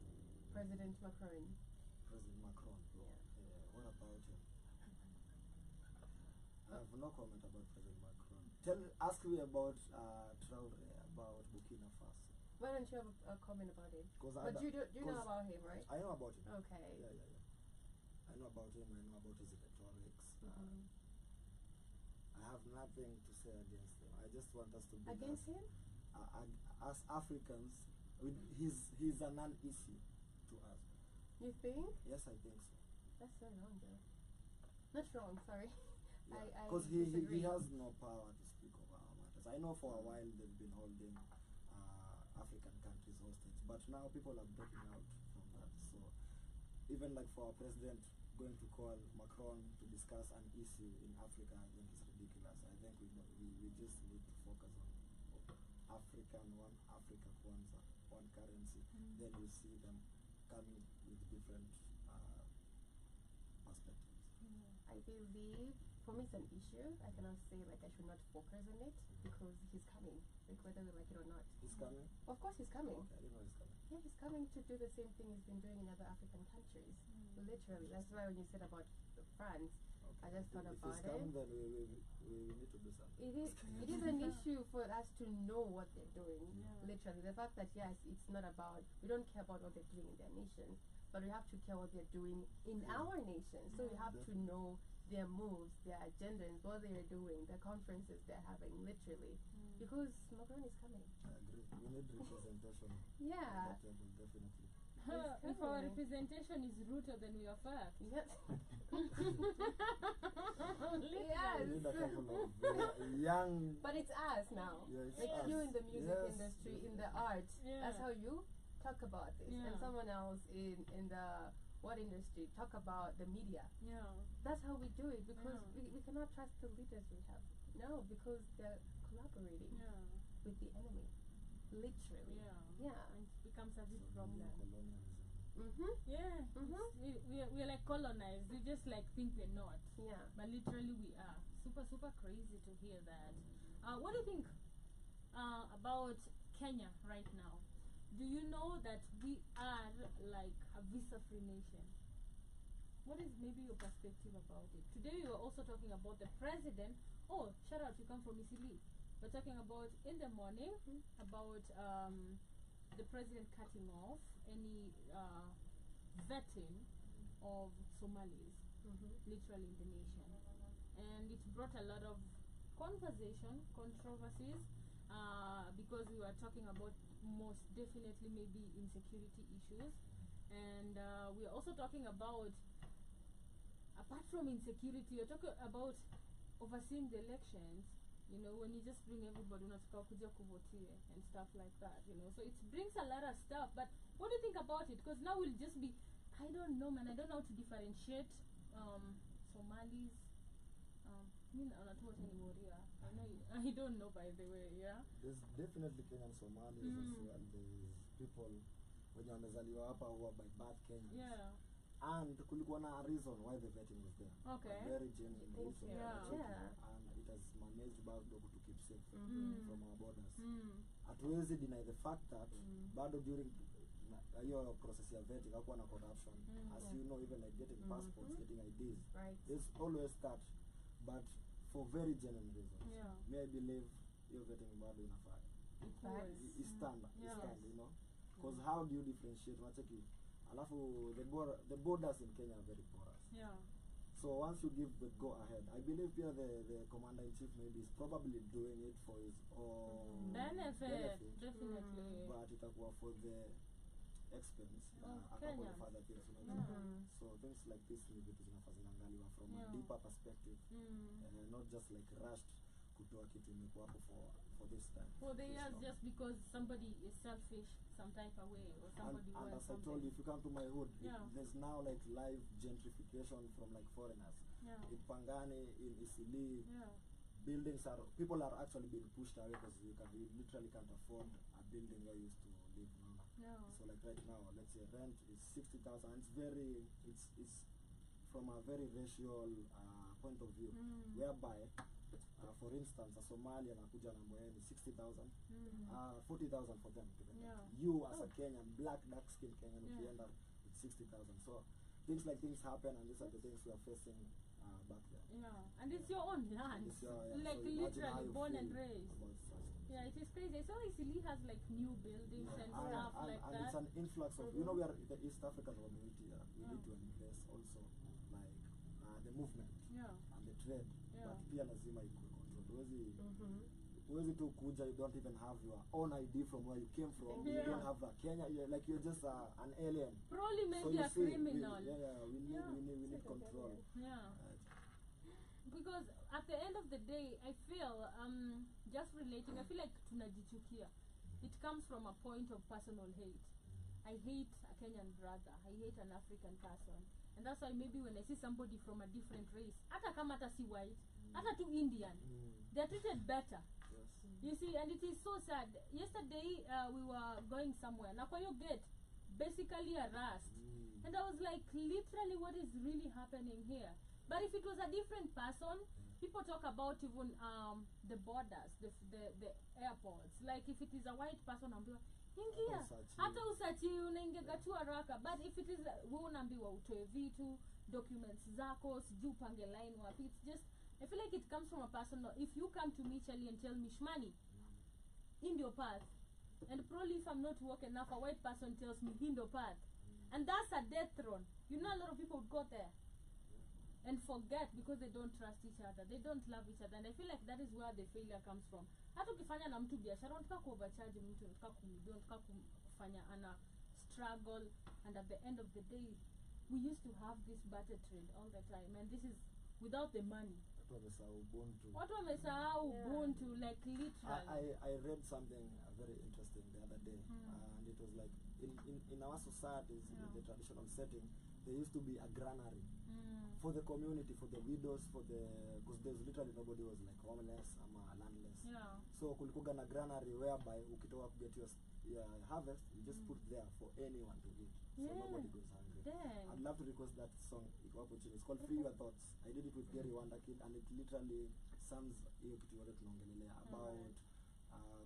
President Macron. President Macron. What about him? I have no comment about President Macron. Ask me about Traore, about Burkina Faso. Why don't you have a comment about it? But you know about him, right? I know about him. Okay. I know about him. I know about his rhetorics. I have nothing to say against him. I just want us to be against him. As Africans, he's a non-issue to us. You think? Yes, I think so. That's so wrong, though. Not wrong. Sorry. Because he has no power to speak of our matters. I know for a while they've been holding African countries hostage, but now people are breaking out from that. So even like for our president going to call Macron to discuss an issue in Africa, I think it's ridiculous. I think we just need to focus on one Africa Kwanza, one currency. Then you see them coming with different perspectives. I believe, for me, it's an issue. I cannot say like I should not focus on it because he's coming, like whether we like it or not. He's coming? Of course he's coming. Okay, I didn't know he's coming. Yeah, he's coming to do the same thing he's been doing in other African countries. Literally. That's why when you said about France, I just thought If about he's coming, it. then we need to do something. It is an issue for us to know what they're doing. Literally. The fact that, yes, it's not about, we don't care about what they're doing in their nations, but we have to care what they're doing in our nation. So we have to know their moves, their agendas, what they're doing, the conferences they're having, literally. Because Macron is coming. I agree. We need representation. Yeah. At that level, definitely. If our representation is rooted, then we are fair. Yes. We need a couple of young. But it's us now. Yeah, it's like us. you in the music Yes, industry, in the definitely. art. That's how you talk about this, and Yeah. someone else in the what industry talk about the media. Yeah. That's how we do it because Yeah. we cannot trust the leaders we have. No, because they're collaborating Yeah. with the enemy, literally. Yeah. Yeah. And it becomes a big So problem. colonialism. Mhm. Yeah. We're like colonized. We just like think we're not. Yeah. But literally we are. Super crazy to hear that. What do you think about Kenya right now? Do you know that we are like a visa-free nation? What is maybe your perspective about it? Today we were also talking about the president. Oh, shout out, you come from Isili. We're talking about in the morning about the president cutting off any vetting of Somalis, literally in the nation, and it brought a lot of controversies, because we were talking about most definitely maybe insecurity issues, and we are also talking about, apart from insecurity, we're talking about overseeing the elections. You know, when you just bring everybody unataka kuja kuvotie and stuff like that, you know. So it brings a lot of stuff. But what do you think about it? Because now we'll just be, I don't know, man. I don't know how to differentiate Somalis. I know I don't know, by the way. Yeah. There's definitely Kenyan Somalis as well. There's people wenye wamezaliwa hapa who are by birth Kenyans. Yeah. And kulikuwa na reason why the vetting was there. Okay. A very genuine reason. Yeah. And it has managed bado to keep safe from our borders. Hatuwezi deny the fact that bado during hiyo process ya vetting hakuwa na corruption. As you know, even like getting passports, getting IDs. Right. There's always that, but for very genuine reasons. Yeah. May I believe your vetting bado inafaa. Facts. Is stand, Yeah. you know. Because how do you differentiate? Unacheki. Alafu the borders in Kenya are very porous. Yeah. So once you give the go ahead, I believe here the commander in chief maybe is probably doing it for his own Benefit. Definitely. but itakuwa for the expense Of atakuwa Kenyans. further things, you know. Yeah. So things like this ni vitu zinafaa zinaangaliwa from Yeah. a deeper perspective, not just like rushed kutoa kitu imekuwa hapo for this time. For the this years, long. just because somebody is selfish some type of way, or somebody And wants as I told you, if you come to my hood, Yeah. there's now like live gentrification from like foreigners. Yeah. In Pangani, in Isili, Yeah. people are actually being pushed away because you literally can't afford a building where you used to live now. Yeah. So like right now, let's say rent is 60,000. It's from a very racial point of view, whereby for instance a Somali anakuja na mwenye 60,000, 40,000 for them. Yeah. You as a Kenyan, black dark skinned Kenyan, ukienda it's 60,000. So things like things happen, and these are the things we are facing back there. Yeah. And it's your own land. It's your, Like so imagine how literally you born and feel raised. about such things. Yeah, it is crazy. So Isili has like new buildings and stuff like and that. it's an influx of, you know, we are the East African community. We need to embrace also like the movement Yeah. and the trade, Yeah. but pia lazima ikuwe controlled. Huwezi tu kuja, you don't even have your own ID from where you came from. You don't have a Kenya, like you're just an alien. Probably So maybe you a see, criminal. we need control. Yeah. Right. Because at the end of the day, I feel just relating, I feel like tunajichukia. It comes from a point of personal hate. I hate a Kenyan brother. I hate an African person. And that's why maybe when I see somebody from a different race, hata kama hata si white, hata tu Indian, they're treated better. Yes. You see, and it is so sad. Yesterday we were going somewhere. Na kwa hiyo gate, basically harassed. And I was like, literally, what is really happening here? But if it was a different person, people talk about even the borders, the airports. Like if it is a white person, ambiwa ingia, hata usachi unaingia tu haraka. But if it is wewe unaambiwa utoe vitu, documents zako, sijui upange line wapi. It's just, I feel like it comes from a person. If you come to me, Charlie, and tell me, Shmani, in your path, and probably if I'm not woke enough, a white person tells me, in your path, and that's a death throne. You know, a lot of people would go there and forget because they don't trust each other, they don't love each other, and I feel like that is where the failure comes from. Hata ukifanya na mtu biashara, unataka kuovercharge mtu, unataka kumibia, unataka kufanya ana struggle, and at the end of the day, we used to have this barter trade all the time, and this is without the money. Watu wamesahau Ubuntu, like literally. I read something very interesting the other day, and it was like in our societies, in the traditional setting, there used to be a granary for the community, for the widows, because there's literally nobody was like homeless or landless. Yeah. So kulikuga na granary whereby ukitoka to get your harvest, you just put there for anyone to eat. So nobody goes hungry. Dang. I'd love to request that song. It's called Free Your Thoughts. I did it with Gary Wonderkid, and it literally sums hiyo kitu yote tunaongelelea about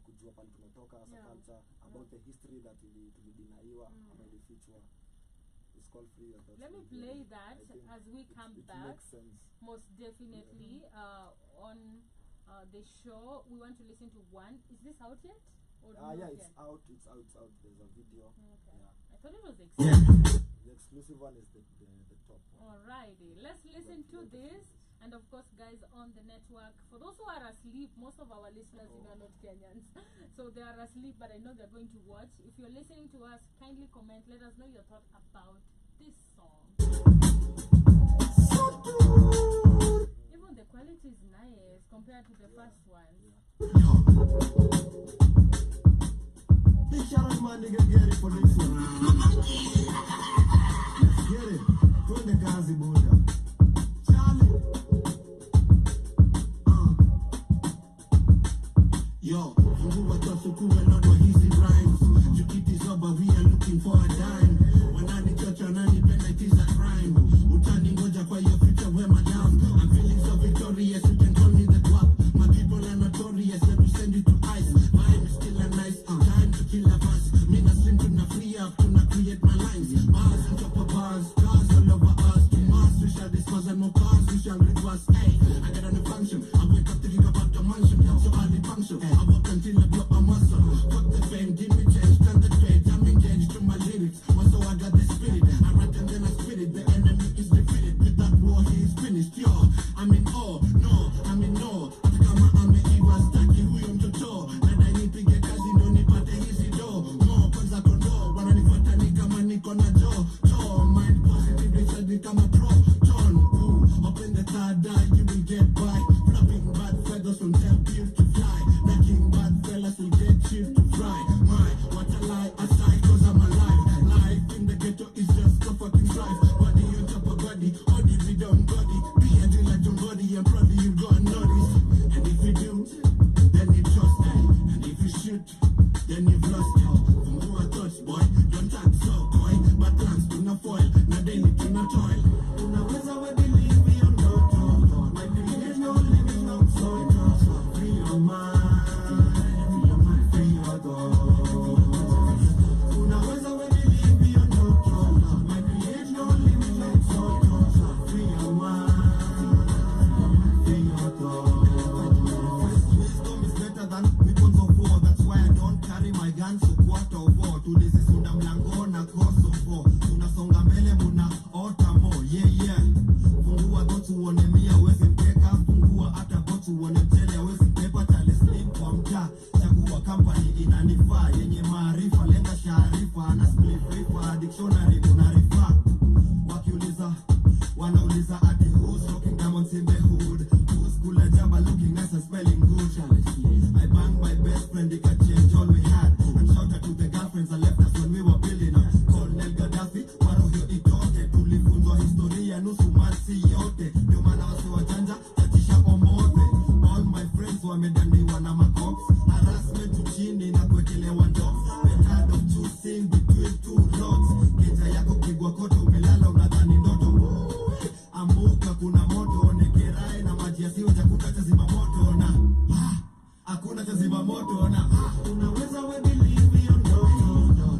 kujua pale tumetoka as a culture, about the history that tulidinaiwa ama ilifichwa. It's called Free Your Thoughts. Let me play that as we come back. Makes sense. Most definitely on the show. We want to listen to one. Is this out yet? Or Yeah, not it's yet? out. There's a video. Okay. Yeah. I thought it was exclusive. The exclusive one is the top one. Alrighty, let's listen to this. And of course, guys on the network, for those who are asleep, most of our listeners are not Kenyans, so they are asleep, but I know they're going to watch. If you're listening to us, kindly comment, let us know your thought about this song. Even the quality is nice compared to the first one. Big shout out to my nigga Gary for this one. Let's get it. Turn the Gazi Buddha. Charlie. Yo, who was also cool a lot of easy rhymes. You keep this up, but we are looking for a dime. When I need church and I need penalty is a crime. Utani ngoja kwa your future where madam. I'm feeling so victorious, you can call me the guap. My people are notorious, let me send you to ice. Mine is still a nice time to kill a bus. Me na slim to na free up to na create my lines. Bars and top of bars, cars all over us. To Mars we shall dispose and more cars we shall reverse. Hey, I got a new function. I wake up thinking about the mansion. So I'll be punctual. I work until I block my muscle. Fuck the fame, give me change, stand the trade. I'm engaged to my lyrics. Also I got the spirit. I write and then I spit it. The enemy is defeated. With that war he is finished. Yo, I'm in awe. No, I'm in awe. Kama ameiwa staki huyo mtoto. Nadai nipige kazi ndo nipate hizi do. Mo kwanza kondo. Wananifuata ni kama niko na jo. Mind positive, they ni kama pro. John, open the third eye, you will get by. Flapping bad feathers will help you to fly. Making bad fellas will get you to fry. What a lie, aside cause I'm alive. Life in the ghetto is just a fucking drive. Body on top of body, body be down body. Be a drill like your body and probably you got notice. And if you do, then you trust me. And if you shoot, then you've lost it. From who I touch, boy, don't talk so, boy. But plans to no foil, not daily to no toil. Unaweza we believe me or not. My create no limit, no soul. Free your mind, free your mind, free your thoughts. Unaweza we believe me or not. My create no limit, no soul. Free your mind, free your thoughts. Wisdom is better than weapons of war. That's why I don't carry my guns so quarter of war. Tulizisunda mlango na Kosovo. Tunasonga mbele muna otamo. Yeah. Fungua gotu uone mia wezi mpeka. Fungua hata gotu uone mchele wezi mpepa. Chaleslim kwa mta. Chagua company inanifaa. Yenye maarifa lenga sharifa. Na split rifa. Dictionary unarifa. Wakiuliza wanauliza ati who's rocking diamonds in the hood. Who's cool and jabba looking nice and smelling good. I banged my best friend, it got changed all we had. And shouted to the girlfriends that left us when we were building up. Colonel Gaddafi, warohio itoke. Tulifunzwa historia nusu masi yote. Ndio maana wasi wajanja, tatisha omote. All my friends wamedandiwa na macops. Harassment uchini na kuekelewa ndox. Been tired of choosing between two roads. Keja yako kigwa koto umelala unadhani ndoto. Amuka kuna moto, nekerai na maji yasiyo chakuka cha zima moto na hakuna cha zima moto na unaweza we believe me or not.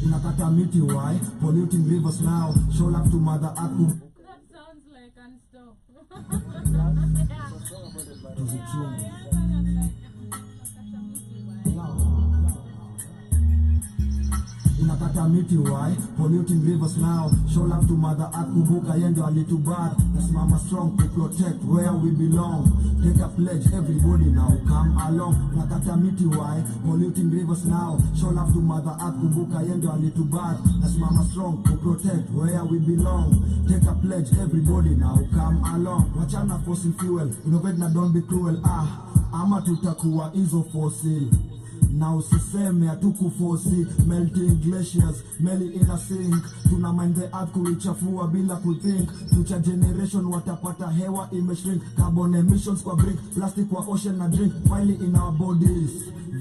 Inakata miti why polluting rivers now. Show love to Mother Earth. That sounds like unstop. Inakata miti why polluting rivers now. Show love to Mother Earth. Kumbuka yendo alitubad. Nasimama strong to protect where we belong. Take a pledge, everybody now come along. Inakata miti why polluting rivers now. Show love to Mother Earth. Kumbuka yendo alitubad. Nasimama strong to protect where we belong. Take a pledge, everybody now come along. Wachana fossil fuel, innovate na don't be cruel. Ama tutakuwa hizo fossil. Na usiseme hatukufosi. Melting glaciers, meli ina sink. Tuna mind the earth kuichafua bila kuthink. Future generation watapata hewa imeshrink. Carbon emissions kwa brink, plastic kwa ocean na drink. Finally in our bodies,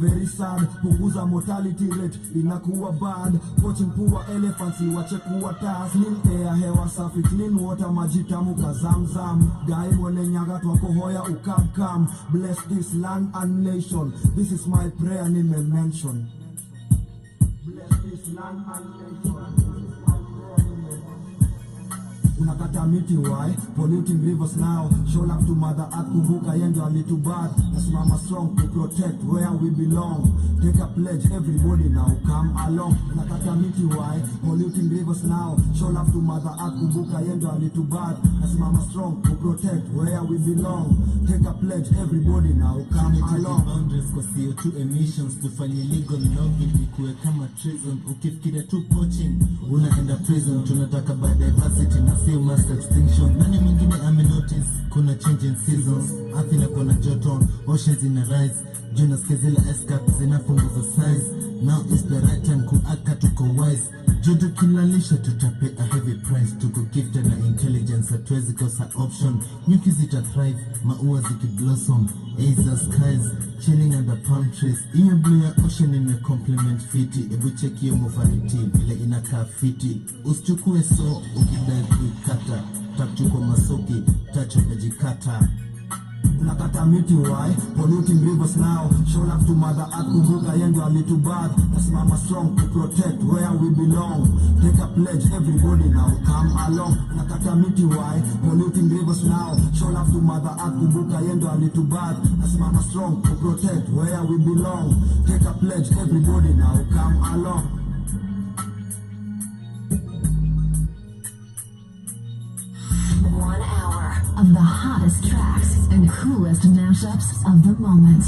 very sad. Punguza mortality rate, inakuwa bad. Poaching poor elephants, wache kuwa tas. Clean air, hewa safi, clean water, maji tamu kazamzam. Gai mwene nyaga twakohoya ukam. Bless this land and nation. This is my prayer nime mention. Bless this land and nation. Unakata miti why polluting rivers now. Show love to Mother Earth. Kumbuka yendo alitubad. Nasimama strong to protect where we belong. Take a pledge, everybody now come along. Unakata miti why polluting rivers now. Show love to Mother Earth. Kumbuka yendo alitubad. Nasimama strong to protect where we belong. Take a pledge, everybody now come along. Boundaries kwa CO2 emissions. Tufanye legal logging ikuwe kama treason. Ukifikiria tu poaching unaenda prison. Tunataka biodiversity na sio mass extinction. Nani mwingine amenotice kuna change in seasons. Earth inakuwa na joto, oceans ina rise. Juna skezila escape zinapunguza size. Now is the right time kuaka tuko wise. Jodo kilalisha tutape a heavy price. Tuko gifted na intelligence, hatuwezi kosa option. Nyuki zita thrive, maua ziki blossom. Aza skies, chilling under palm trees. Iyo blue ya ocean ime compliment fiti. Ebu check iyo mofariti, vile inakaa fiti. Usichukue so, ukidai kuikata. Tachuko masoki, tacho pejikata. Unakata miti why polluting rivers now. Show love to Mother Earth. Kumbuka yendo alitubad. Nasimama strong to protect where we belong. Take a pledge, everybody now come along. Unakata miti why polluting rivers now. Show love to Mother Earth. Kumbuka yendo alitubad. Nasimama strong to protect where we belong. Take a pledge, everybody now come along. 1 hour of the hottest tracks and coolest mashups of the moment.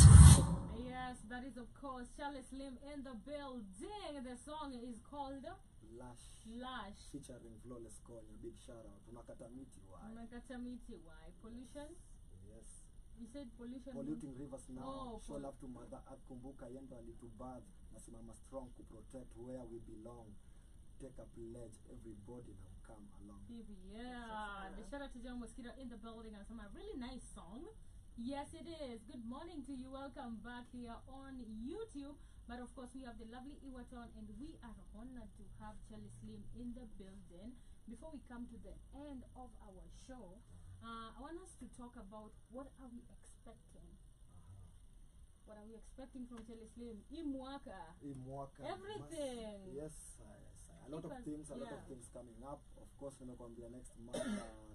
Yes, that is of course Chaleslim in the building. The song is called Lash. Featuring Flawless Konya. Big shout out. Unakata miti why? Unakata miti why? Pollution? Yes. You said pollution? Polluting rivers now. Show love to Mother Earth. Kumbuka yendo alitubad. Nasimama strong to protect where we belong. Take a pledge, everybody now come along. Yeah, the shout out to John Mosquito in the building and some really nice song. Yes, it is. Good morning to you. Welcome back here on YouTube. But of course, we have the lovely Iwaton, and we are honored to have Chaleslim in the building. Before we come to the end of our show, I want us to talk about what are we expecting. What are we expecting from Chaleslim? Imwaka. Everything. Yes. A lot of things coming up. Of course, the next month,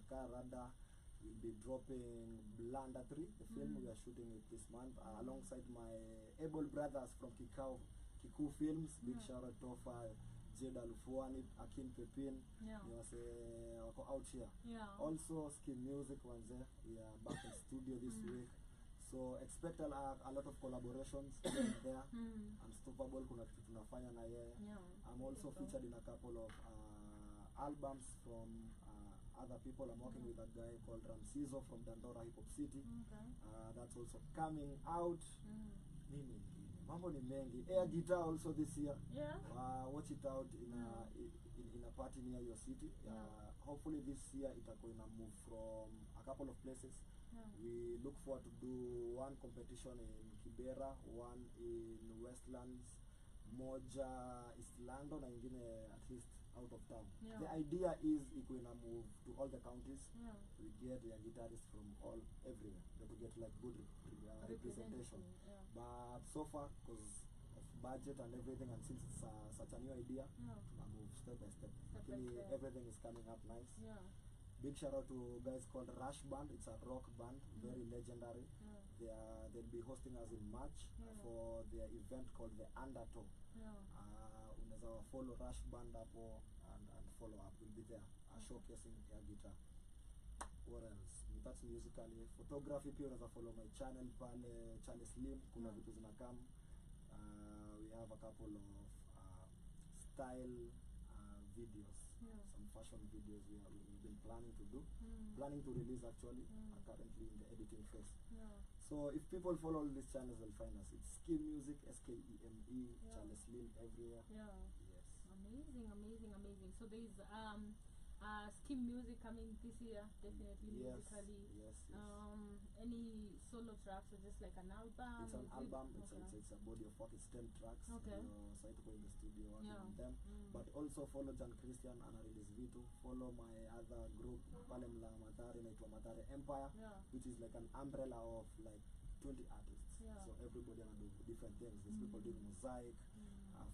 Karada will be dropping Blanda 3, the film we are shooting it this month, alongside my able brothers from Kiku Films. Big shout out to Jeda Lufuani, Akin Pepin, out here. Also, Skin Music was there. We are back in studio this week. So expect a lot of collaborations there. Unstoppable kuna kitu tunafanya na yeye. I'm also featured in a couple of albums from other people. I'm working with a guy called Ramsizo from Dandora Hip Hop City. That's also coming out. Mambo ni mengi. Air guitar also this year. Watch it out in a party near your city. Hopefully this year itakuwa ina move from a couple of places. We look forward to do one competition in Kibera, one in Westlands, moja East London, and at least out of town. The idea is if we move to all the counties, we get guitarists from everywhere. That we get like good representation. But so far, because of budget and everything, and since it's such a new idea, I move step by step. Actually, everything is coming up nice. Big shout out to guys called Rush Band. It's a rock band, very legendary. They'll be hosting us in March for their event called the Undertow. Unaweza follow Rush Band hapo and follow up. We'll be there showcasing air guitar. What else? That's musically. Photography pia unaweza follow my channel pale Chaleslim. Kuna vitu zinakam. We have a couple of style videos. Some fashion videos we've been planning to do, planning to release actually, are currently in the editing phase. So if people follow all these channels, they'll find us. It's Skim Music, Skeme, Chaleslim everywhere. Yes. Amazing. So there's Skim Music coming this year, definitely musically. Yes. Any solo tracks or just like an album? It's an album. It's a body of work. It's 10 tracks. Okay. So I to go in the studio working on them. But also follow John Christian and release Vito. Follow my other group, pale Mla Matare, naitwa Matare Empire, which is like an umbrella of like 20 artists. So everybody and do different things. There's people doing mosaic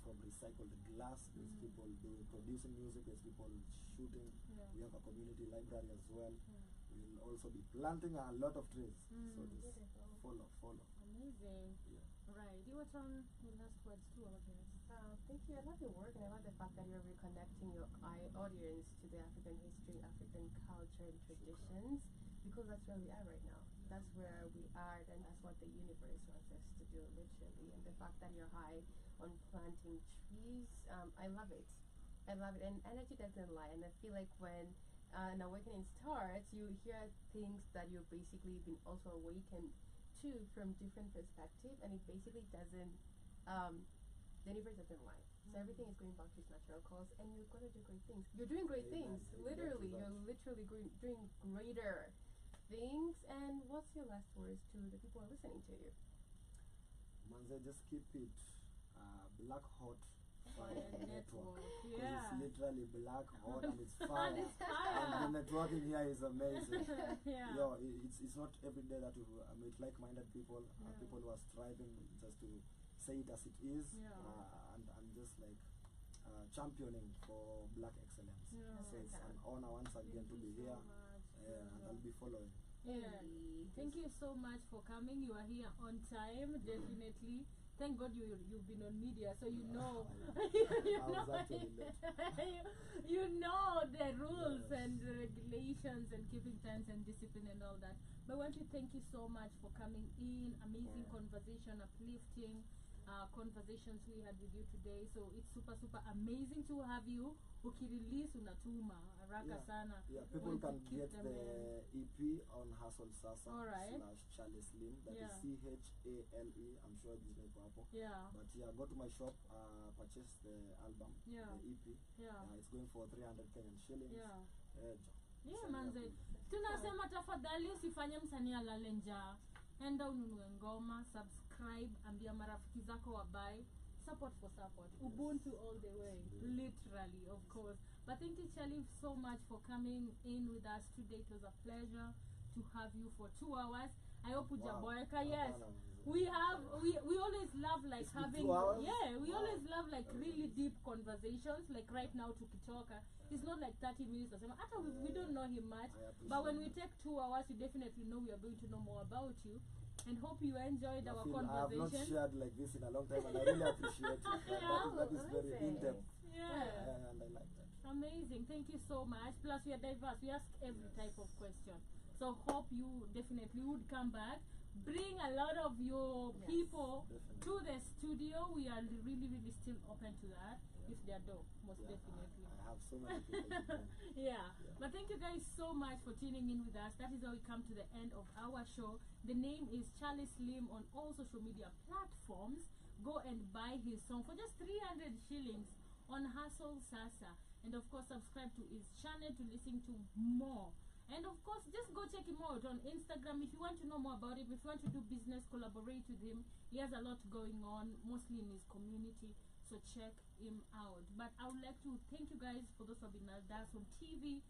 from recycled glass. There's people doing producing music. There's people shooting. We have a community library as well. We'll also be planting a lot of trees. So just follow. Amazing. Right. You were on your last words too, I guess. Thank you. I love your work, and I love the fact that you're reconnecting your audience to the African history, African culture, and traditions, because that's where we are right now. That's where we are, and that's what the universe wants us to do, literally. And the fact that you're high on planting trees, I love it. And energy doesn't lie. And I feel like when an awakening starts, you hear things that you've basically been also awakened to from different perspectives, and it basically doesn't, the universe doesn't lie. So everything is going back to its natural cause, and you're going to do great things. You're doing great things, literally. You're literally doing greater things. And what's your last words to the people who are listening to you? Manze, just keep it black hot fire network. Yeah. It's literally black hot and it's fire. And the networking here is amazing. Yo, it's not every day that you meet like-minded people, people who are striving just to say it as it is, and just like championing for black excellence. So it's an honor once again to be here, and I'll be following. Thank you so much for coming. You are here on time, definitely. Thank God you've been on media, so you know you know the rules and the regulations and keeping times and discipline and all that. But I want to thank you so much for coming in. Amazing conversation, uplifting conversations we had with you today. So it's super amazing to have you. Ukirelease unatuma haraka sana. People can get the EP on Hustle Sasa / Chaleslim. That is CHALE. I'm sure this may go up. But go to my shop, purchase the album, the EP. It's going for 300 Kenyan shillings. Manze. Tunasema tafadhali usifanye msanii alale njaa. Enda ununue ngoma, subscribe, ambia marafiki zako wabai. Support for support. Ubuntu all the way. Literally, of course. But thank you, Charlie, so much for coming in with us today. It was a pleasure to have you for 2 hours. I hope Ujaboyeka, yes. We always love like having always love like really deep conversations. Like right now tukitoka, it's not like 30 minutes or something. After we don't know him much, but when we take 2 hours, you definitely know we are going to know more about you. And hope you enjoyed our conversation. I have not shared like this in a long time, and I really appreciate it. That is very in-depth. And I like that. Amazing. Thank you so much. Plus, we are diverse. We ask every type of question. So hope you definitely would come back. Bring a lot of your people to the studio. We are really still open to that. If they are dope, most definitely. I have so many people. But thank you guys so much for tuning in with us. That is how we come to the end of our show. The name is Chaleslim on all social media platforms. Go and buy his song for just 300 shillings on Hustle Sasa. And of course, subscribe to his channel to listen to more. And of course, just go check him out on Instagram if you want to know more about him. If you want to do business, collaborate with him. He has a lot going on, mostly in his community. So check him out. But I would like to thank you guys for those who have been with us on TV,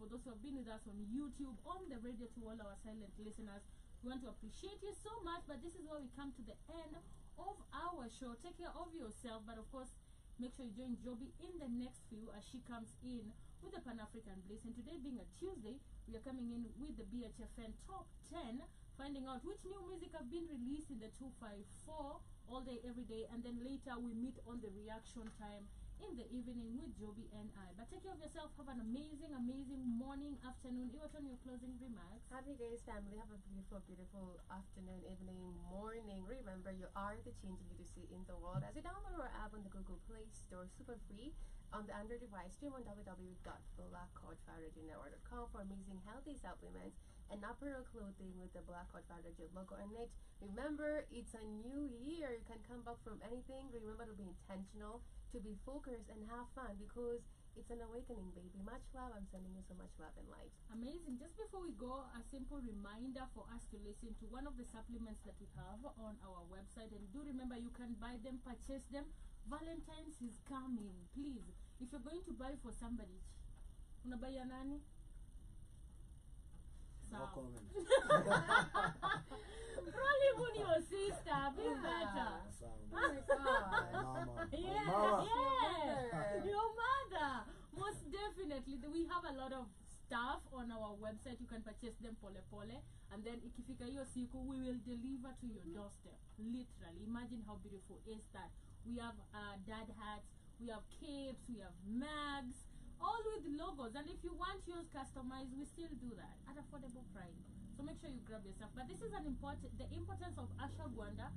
for those who have been with us on YouTube, on the radio, to all our silent listeners. We want to appreciate you so much. But this is where we come to the end of our show. Take care of yourself, but of course, make sure you join Joby in the next few as she comes in with the Pan-African Bliss. And today being a Tuesday, we are coming in with the BHFN Top 10, finding out which new music have been released in the 254 all day, every day. And then later we meet on the reaction time in the evening with Joby and I. But take care of yourself. Have an amazing, amazing morning, afternoon. You on your closing remarks. Happy days, family. Have a beautiful, beautiful afternoon, evening, morning. Remember, you are the change you need to see in the world. As you download our app on the Google Play Store, super free on the Android device, stream on www.blackcodfirenetwork.com for amazing healthy supplements and apparel clothing with the Black Cod Fire Radio logo on it. Remember, it's a new year. You can come back from anything. Remember to be intentional, to be focused, and have fun, because it's an awakening, baby. Much love. I'm sending you so much love and light. Amazing. Just before we go, a simple reminder for us to listen to one of the supplements that we have on our website. And do remember, you can buy them, purchase them. Valentine's is coming. Please, if you're going to buy for somebody, unabaya nani? No comment. Probably with your sister. Be better. Oh my God. Mama. Yeah, Mama. yeah. Your mother. Most definitely. We have a lot of stuff on our website. You can purchase them pole. And then ikifika hiyo siku, we will deliver to your doorstep. Literally. Imagine how beautiful is that. We have dad hats, we have capes, we have mags, all with logos. And if you want yours customized, we still do that at affordable price. So make sure you grab yourself. But this is the importance of ashwagandha,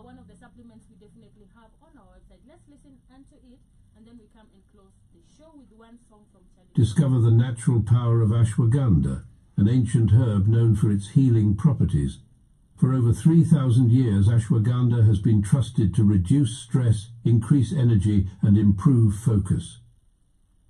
one of the supplements we definitely have on our website. Let's listen into it, and then we come and close the show with one song from Chaleslim. Discover the natural power of ashwagandha, an ancient herb known for its healing properties. For over 3,000 years, ashwagandha has been trusted to reduce stress, increase energy, and improve focus.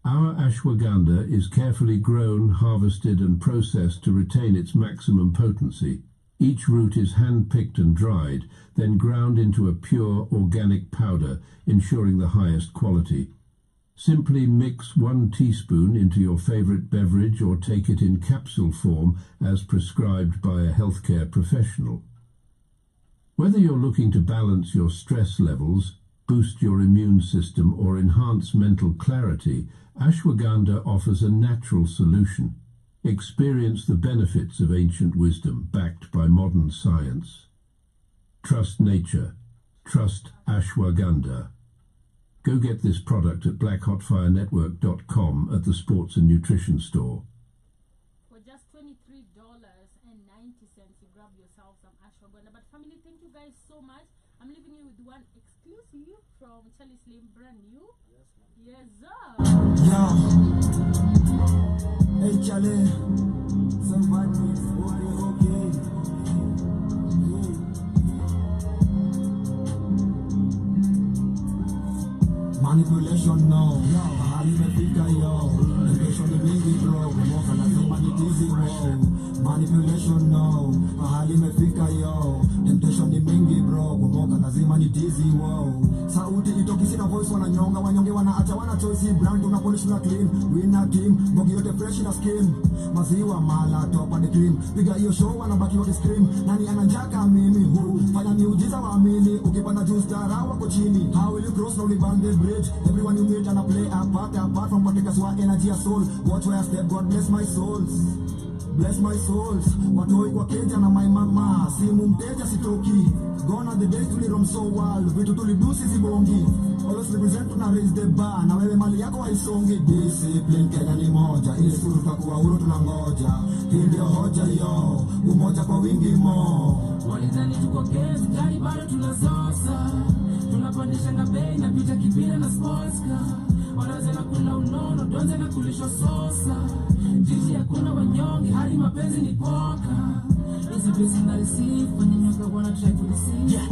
Our ashwagandha is carefully grown, harvested, and processed to retain its maximum potency. Each root is hand-picked and dried, then ground into a pure organic powder, ensuring the highest quality. Simply mix 1 teaspoon into your favorite beverage or take it in capsule form as prescribed by a healthcare professional. Whether you're looking to balance your stress levels, boost your immune system, or enhance mental clarity, ashwagandha offers a natural solution. Experience the benefits of ancient wisdom backed by modern science. Trust nature. Trust ashwagandha. Go get this product at blackhotfirenetwork.com at the Sports and Nutrition Store. For just $23.90, you grab yourself some ashwagandha. But family, thank you guys so much. I'm leaving you with one exclusive from Chaleslim, brand new. Yes, sir. Yo. Hey, Charlie. Somebody, okay. Manipulation no, mahali imefika yo. Manipulation ni mingi bro, kumoka lazima ni dizzy wow. Manipulation no, mahali imefika yo. Temptation ni mingi bro, kumoka lazima ni dizzy wow. Sauti itoki sina voice wananyonga, wanyonge wanaacha wana choice. Brand unapolish na clean, winner team, bogi yote fresh na skin. Maziwa mala top and cream, piga hiyo show wanabaki wote scream. Nani ananjaka mimi huu, fanya miujiza waamini. Ukipanda juu stara wako chini, how will you cross now liban the bridge? Everyone you meet and I play apart from partakers who are energy a soul. Watch where I step, God bless my souls. Bless my souls. Watoi kwa keja na my mama, simu mteja sitoki. Gone are the days tulirom so wild, vitu tulidusi zibongi. Always represent tuna raise the bar, na wewe mali yako haisongi. Discipline Kenya ni moja, ili suru tutakuwa huru tunangoja. Hii ndio hoja yo, umoja kwa wingi mo. Walidhani tuko gezi, gari bado tunazosa. Tunapandisha na bei na pita kibira na sports car. Wanaze na kula unono, donze na kulisho sosa. Jiji hakuna wanyonge, hadi mapenzi ni poka. Hizi pesi na receive, kwenye nyoka wana try to deceive.